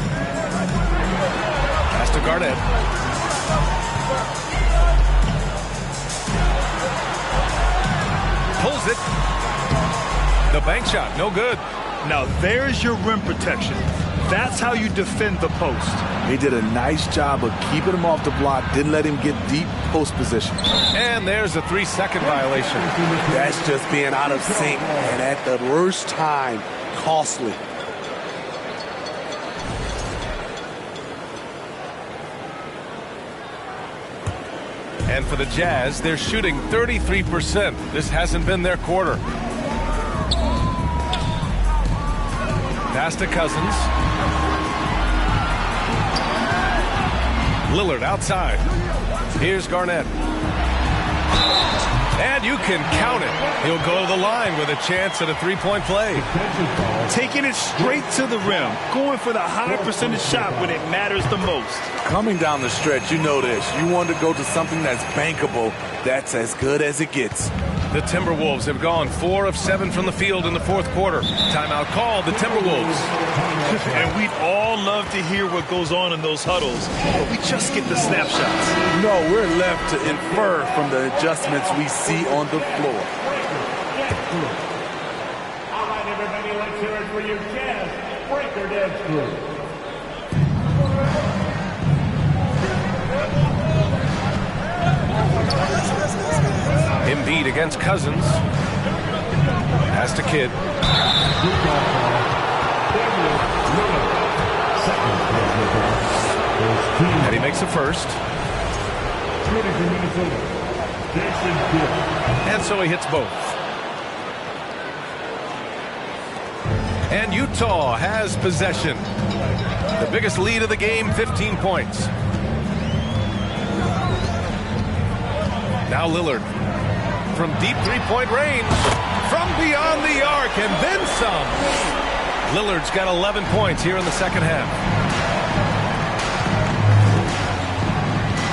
Speaker 3: Pass to Garnett. Pulls it. The bank shot, no good.
Speaker 5: Now there's your rim protection. That's how you defend the post.
Speaker 6: He did a nice job of keeping him off the block, didn't let him get deep post position.
Speaker 3: And there's a 3-second violation.
Speaker 6: That's just being out of sync, and at the worst time, costly.
Speaker 3: And for the Jazz, they're shooting 33%. This hasn't been their quarter. Pass to Cousins. Lillard outside. Here's Garnett. And you can count it. He'll go to the line with a chance at a 3-point play.
Speaker 5: Taking it straight to the rim. Going for the high percentage shot when it matters the most.
Speaker 6: Coming down the stretch, you know this. You want to go to something that's bankable. That's as good as it gets.
Speaker 3: The Timberwolves have gone 4 of 7 from the field in the fourth quarter. Timeout called, the Timberwolves.
Speaker 5: And we'd all love to hear what goes on in those huddles, but we just get the snapshots.
Speaker 6: No, we're left to infer from the adjustments we see on the floor.
Speaker 7: All right, everybody, let's hear it for your Jazz Breaker Dance Group.
Speaker 3: Embiid against Cousins. Pass to Kidd. And he makes the first. And so he hits both. And Utah has possession. The biggest lead of the game, 15 points. Now Lillard. From deep three-point range, from beyond the arc, and then some. Lillard's got 11 points here in the second half.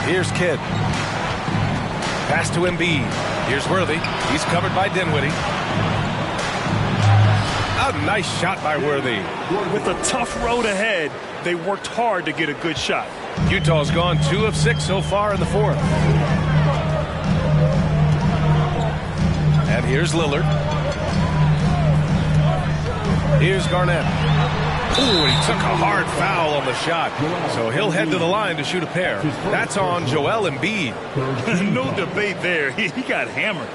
Speaker 3: Here's Kidd. Pass to Embiid. Here's Worthy. He's covered by Dinwiddie. A nice shot by Worthy.
Speaker 5: With a tough road ahead, they worked hard to get a good shot.
Speaker 3: Utah's gone 2 of 6 so far in the fourth. And here's Lillard. Here's Garnett. Ooh, he took a hard foul on the shot. So he'll head to the line to shoot a pair. That's on Joel Embiid.
Speaker 5: No debate there. He got hammered.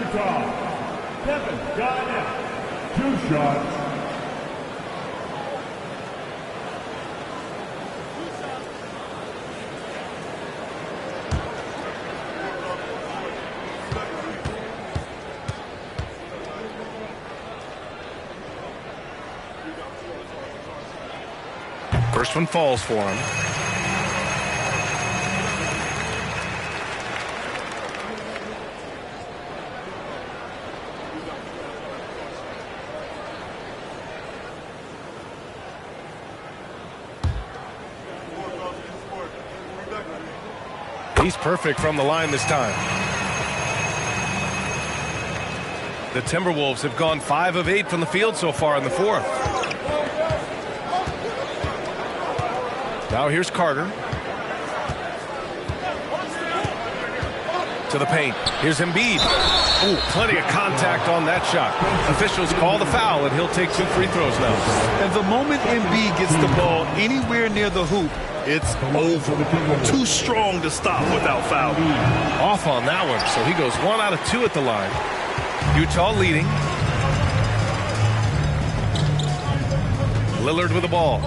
Speaker 7: Utah, Kevin Garnett. 2 shots.
Speaker 3: First one falls for him. He's perfect from the line this time. The Timberwolves have gone 5 of 8 from the field so far in the fourth. Now here's Carter. To the paint. Here's Embiid. Ooh, plenty of contact on that shot. Officials call the foul, and he'll take 2 free throws now.
Speaker 5: And the moment Embiid gets the ball anywhere near the hoop, it's over. Too strong to stop without fouling.
Speaker 3: Off on that one, so he goes 1 out of 2 at the line. Utah leading. Lillard with the ball.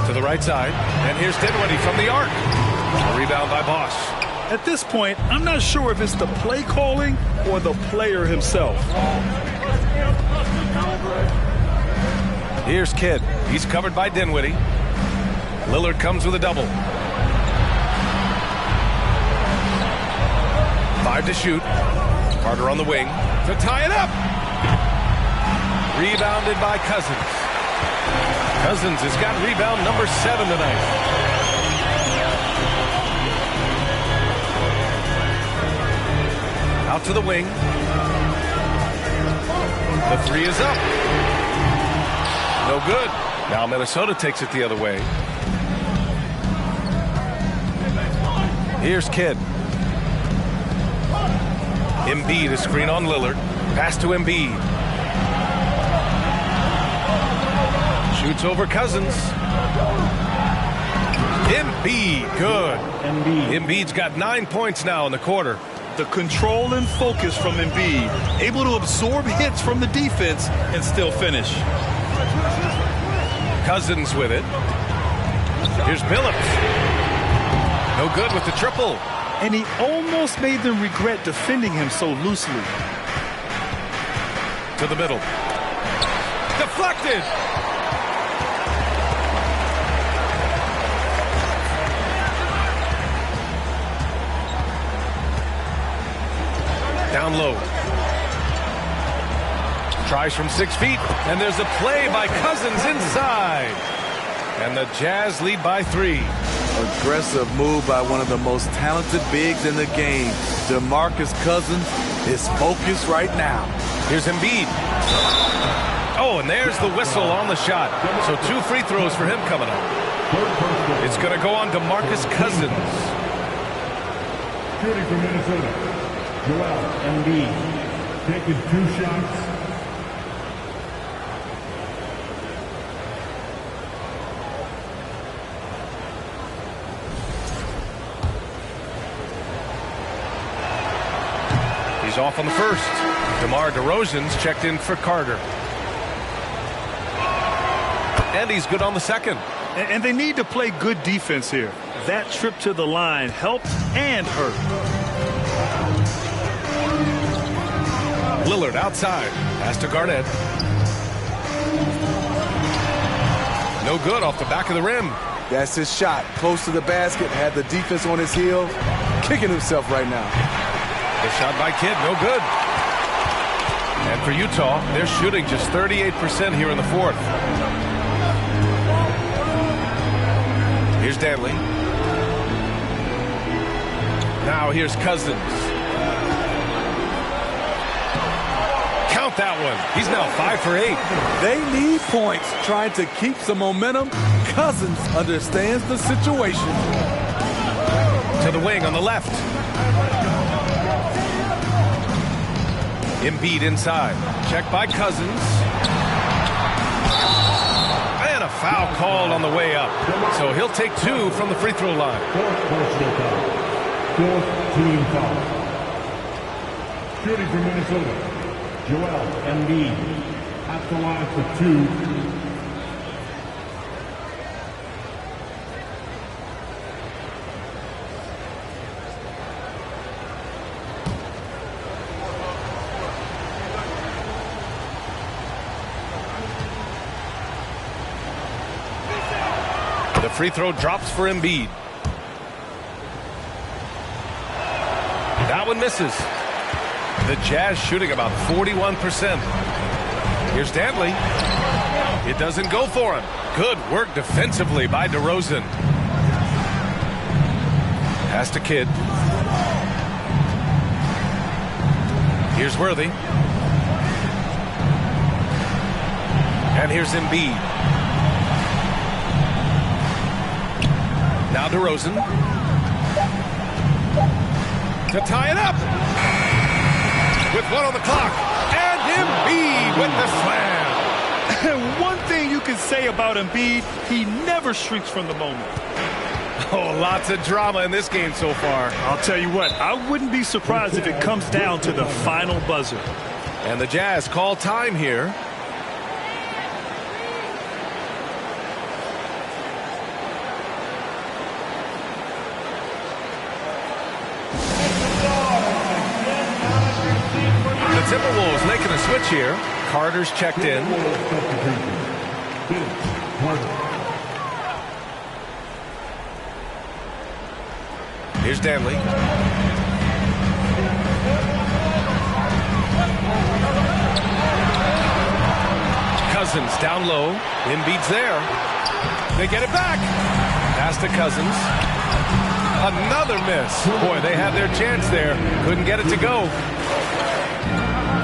Speaker 3: To the right side, and here's Dinwiddie from the arc. A rebound by Bosch.
Speaker 5: At this point, I'm not sure if it's the play calling or the player himself.
Speaker 3: Here's Kidd. He's covered by Dinwiddie. Lillard comes with a double. 5 to shoot. Carter on the wing to tie it up. Rebounded by Cousins. Cousins has got rebound number 7 tonight. Out to the wing. The 3 is up. No good. Now Minnesota takes it the other way. Here's Kidd. Embiid, a screen on Lillard. Pass to Embiid. Shoots over Cousins. Embiid, good. Embiid's got 9 points now in the quarter.
Speaker 5: The control and focus from Embiid, able to absorb hits from the defense and still finish.
Speaker 3: Cousins with it. Here's Billups. No good with the triple.
Speaker 5: And he almost made them regret defending him so loosely.
Speaker 3: To the middle. Deflected. Down low. Tries from 6 feet, and there's a play by Cousins inside. And the Jazz lead by 3.
Speaker 6: Aggressive move by one of the most talented bigs in the game. DeMarcus Cousins is focused right now.
Speaker 3: Here's Embiid. Oh, and there's the whistle on the shot. So 2 free throws for him coming up. It's going to go on DeMarcus Cousins.
Speaker 7: Shooting from Minnesota, Joel Embiid. Taking 2 shots.
Speaker 3: He's off on the first. DeMar DeRozan's checked in for Carter. And he's good on the second.
Speaker 5: And they need to play good defense here. That trip to the line helped and hurt.
Speaker 3: Lillard outside. Pass to Garnett. No good off the back of the rim.
Speaker 6: That's his shot. Close to the basket. Had the defense on his heels. Kicking himself right now.
Speaker 3: The shot by Kidd, no good. And for Utah, they're shooting just 38% here in the fourth. Here's Danley. Now here's Cousins. Count that one. He's now 5 for 8.
Speaker 6: They need points, trying to keep some momentum. Cousins understands the situation.
Speaker 3: To the wing on the left. Embiid inside. Check by Cousins. And a foul called on the way up. So he'll take 2 from the free throw line.
Speaker 7: Fourth personal foul. 4th team foul. Shooting for Minnesota, Joel Embiid. At the line for 2.
Speaker 3: The free throw drops for Embiid. That one misses. The Jazz shooting about 41%. Here's Dantley. It doesn't go for him. Good work defensively by DeRozan. Pass to Kidd. Here's Worthy. And here's Embiid. Now DeRozan. To tie it up. With 1 on the clock. And Embiid with the slam.
Speaker 5: One thing you can say about Embiid, he never shrinks from the moment.
Speaker 3: Oh, lots of drama in this game so far.
Speaker 5: I'll tell you what, I wouldn't be surprised if it comes down to the final buzzer.
Speaker 3: And the Jazz call time here. The Timberwolves making a switch here. Carter's checked in. Here's Dantley. Cousins down low. Embiid's there. They get it back. Pass to Cousins. Another miss. Boy, they had their chance there. Couldn't get it to go.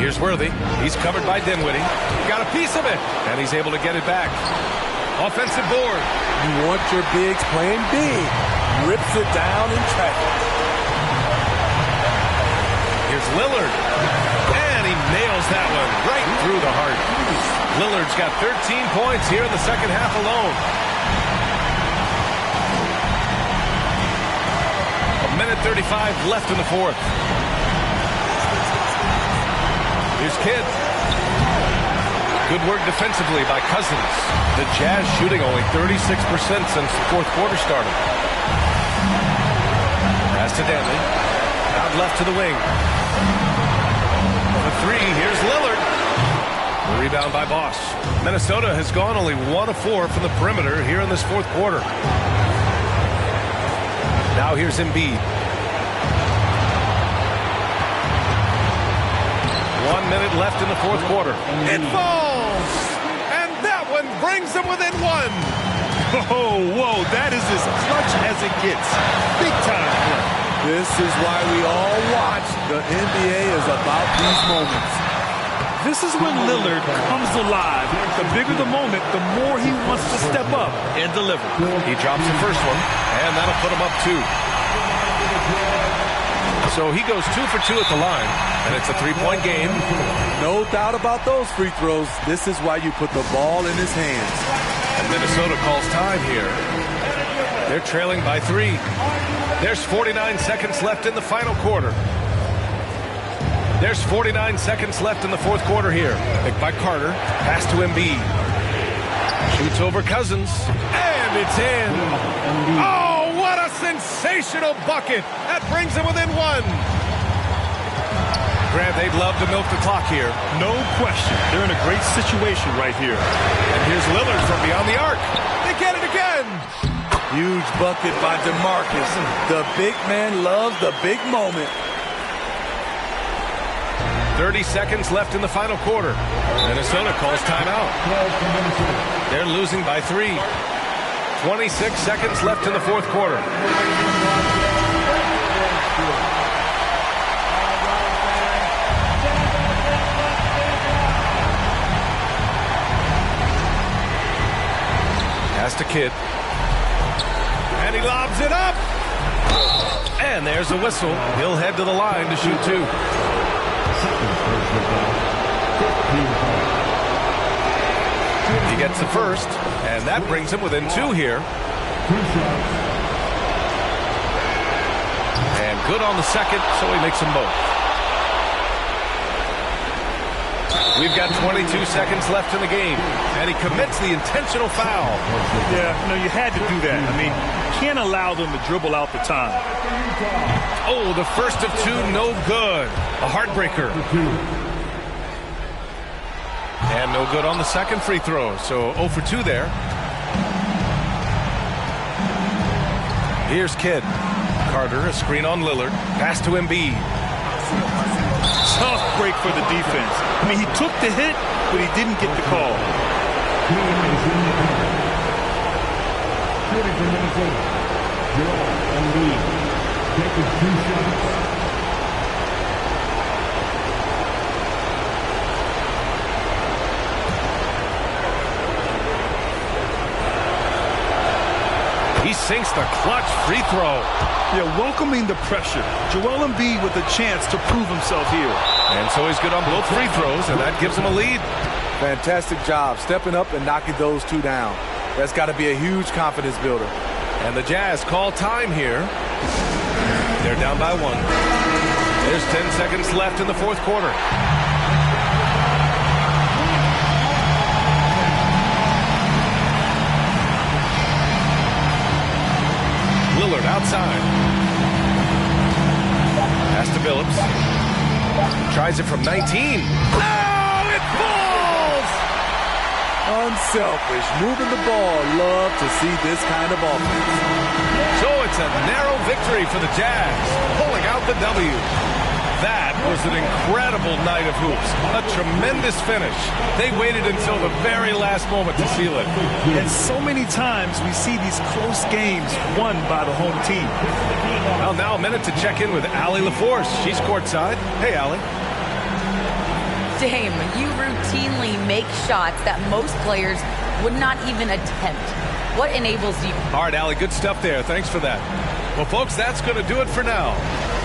Speaker 3: Here's Worthy. He's covered by Dinwiddie. Got a piece of it. And he's able to get it back. Offensive board.
Speaker 6: You want your bigs playing big. Rips it down in traffic.
Speaker 3: Here's Lillard. And he nails that one right through the heart. Lillard's got 13 points here in the second half alone. 1:35 left in the fourth. Here's Kidd. Good work defensively by Cousins. The Jazz shooting only 36% since the fourth quarter started. Pass to Dantley. Out left to the wing. The three, here's Lillard. The rebound by Boss. Minnesota has gone only 1 of 4 from the perimeter here in this fourth quarter. Now here's Embiid. 1 minute left in the fourth quarter. It falls! And that one brings them within 1.
Speaker 5: Oh, whoa, that is as clutch as it gets. Big time play.
Speaker 6: This is why we all watch. The NBA is about these moments.
Speaker 5: This is when Lillard comes alive. The bigger the moment, the more he wants to step up and deliver.
Speaker 3: He drops the first one, and that'll put him up 2. So he goes 2 for 2 at the line, and it's a 3-point game.
Speaker 6: No doubt about those free throws. This is why you put the ball in his hands.
Speaker 3: And Minnesota calls time here. They're trailing by 3. There's 49 seconds left in the final quarter. There's 49 seconds left in the fourth quarter here. Picked by Carter. Pass to Embiid. Shoots over Cousins. And it's in. Oh, what a sensational bucket. That brings them within 1. Grant, they'd love to milk the clock here.
Speaker 5: No question. They're in a great situation right here.
Speaker 3: And here's Lillard from beyond the arc. They get it again.
Speaker 6: Huge bucket by DeMarcus. The big man loves the big moment.
Speaker 3: 30 seconds left in the final quarter. Minnesota calls timeout. They're losing by 3. 26 seconds left in the fourth quarter. Pass to Kidd. And he lobs it up. And there's a whistle. He'll head to the line to shoot 2. He gets the first, and that brings him within 2 here. And good on the second, so he makes them both. We've got 22 seconds left in the game, and he commits the intentional foul.
Speaker 5: Yeah, you had to do that. I mean, you can't allow them to dribble out the time.
Speaker 3: Oh, the first of two, no good. A heartbreaker. And no good on the second free throw, so 0 for 2 there. Here's Kidd. Carter, a screen on Lillard. Pass to Embiid.
Speaker 5: Tough break for the defense. I mean, he took the hit, but he didn't get the call.
Speaker 7: Shooting for Minnesota, Joel Embiid, taking 2 shots.
Speaker 3: He sinks the clutch free throw.
Speaker 5: Yeah, welcoming the pressure. Joel Embiid with a chance to prove himself here.
Speaker 3: And so he's good on both free throws, and that gives him a lead.
Speaker 6: Fantastic job stepping up and knocking those 2 down. That's got to be a huge confidence builder.
Speaker 3: And the Jazz call time here. They're down by 1. There's 10 seconds left in the fourth quarter. Lillard outside. Pass to Phillips. Tries it from 19. Oh, it falls!
Speaker 6: Unselfish, moving the ball. Love to see this kind of offense.
Speaker 3: So it's a narrow victory for the Jazz, pulling out the W. That was an incredible night of hoops. A tremendous finish. They waited until the very last moment to seal it.
Speaker 5: And so many times we see these close games won by the home team.
Speaker 3: Well, now a minute to check in with Allie LaForce. She's courtside. Hey, Allie.
Speaker 4: Dame, you routinely make shots that most players would not even attempt. What enables you?
Speaker 3: All right, Allie, good stuff there. Thanks for that. Well, folks, that's going to do it for now.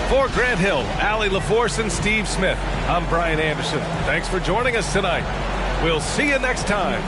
Speaker 3: For Grant Hill, Allie LaForce, and Steve Smith, I'm Brian Anderson. Thanks for joining us tonight. We'll see you next time.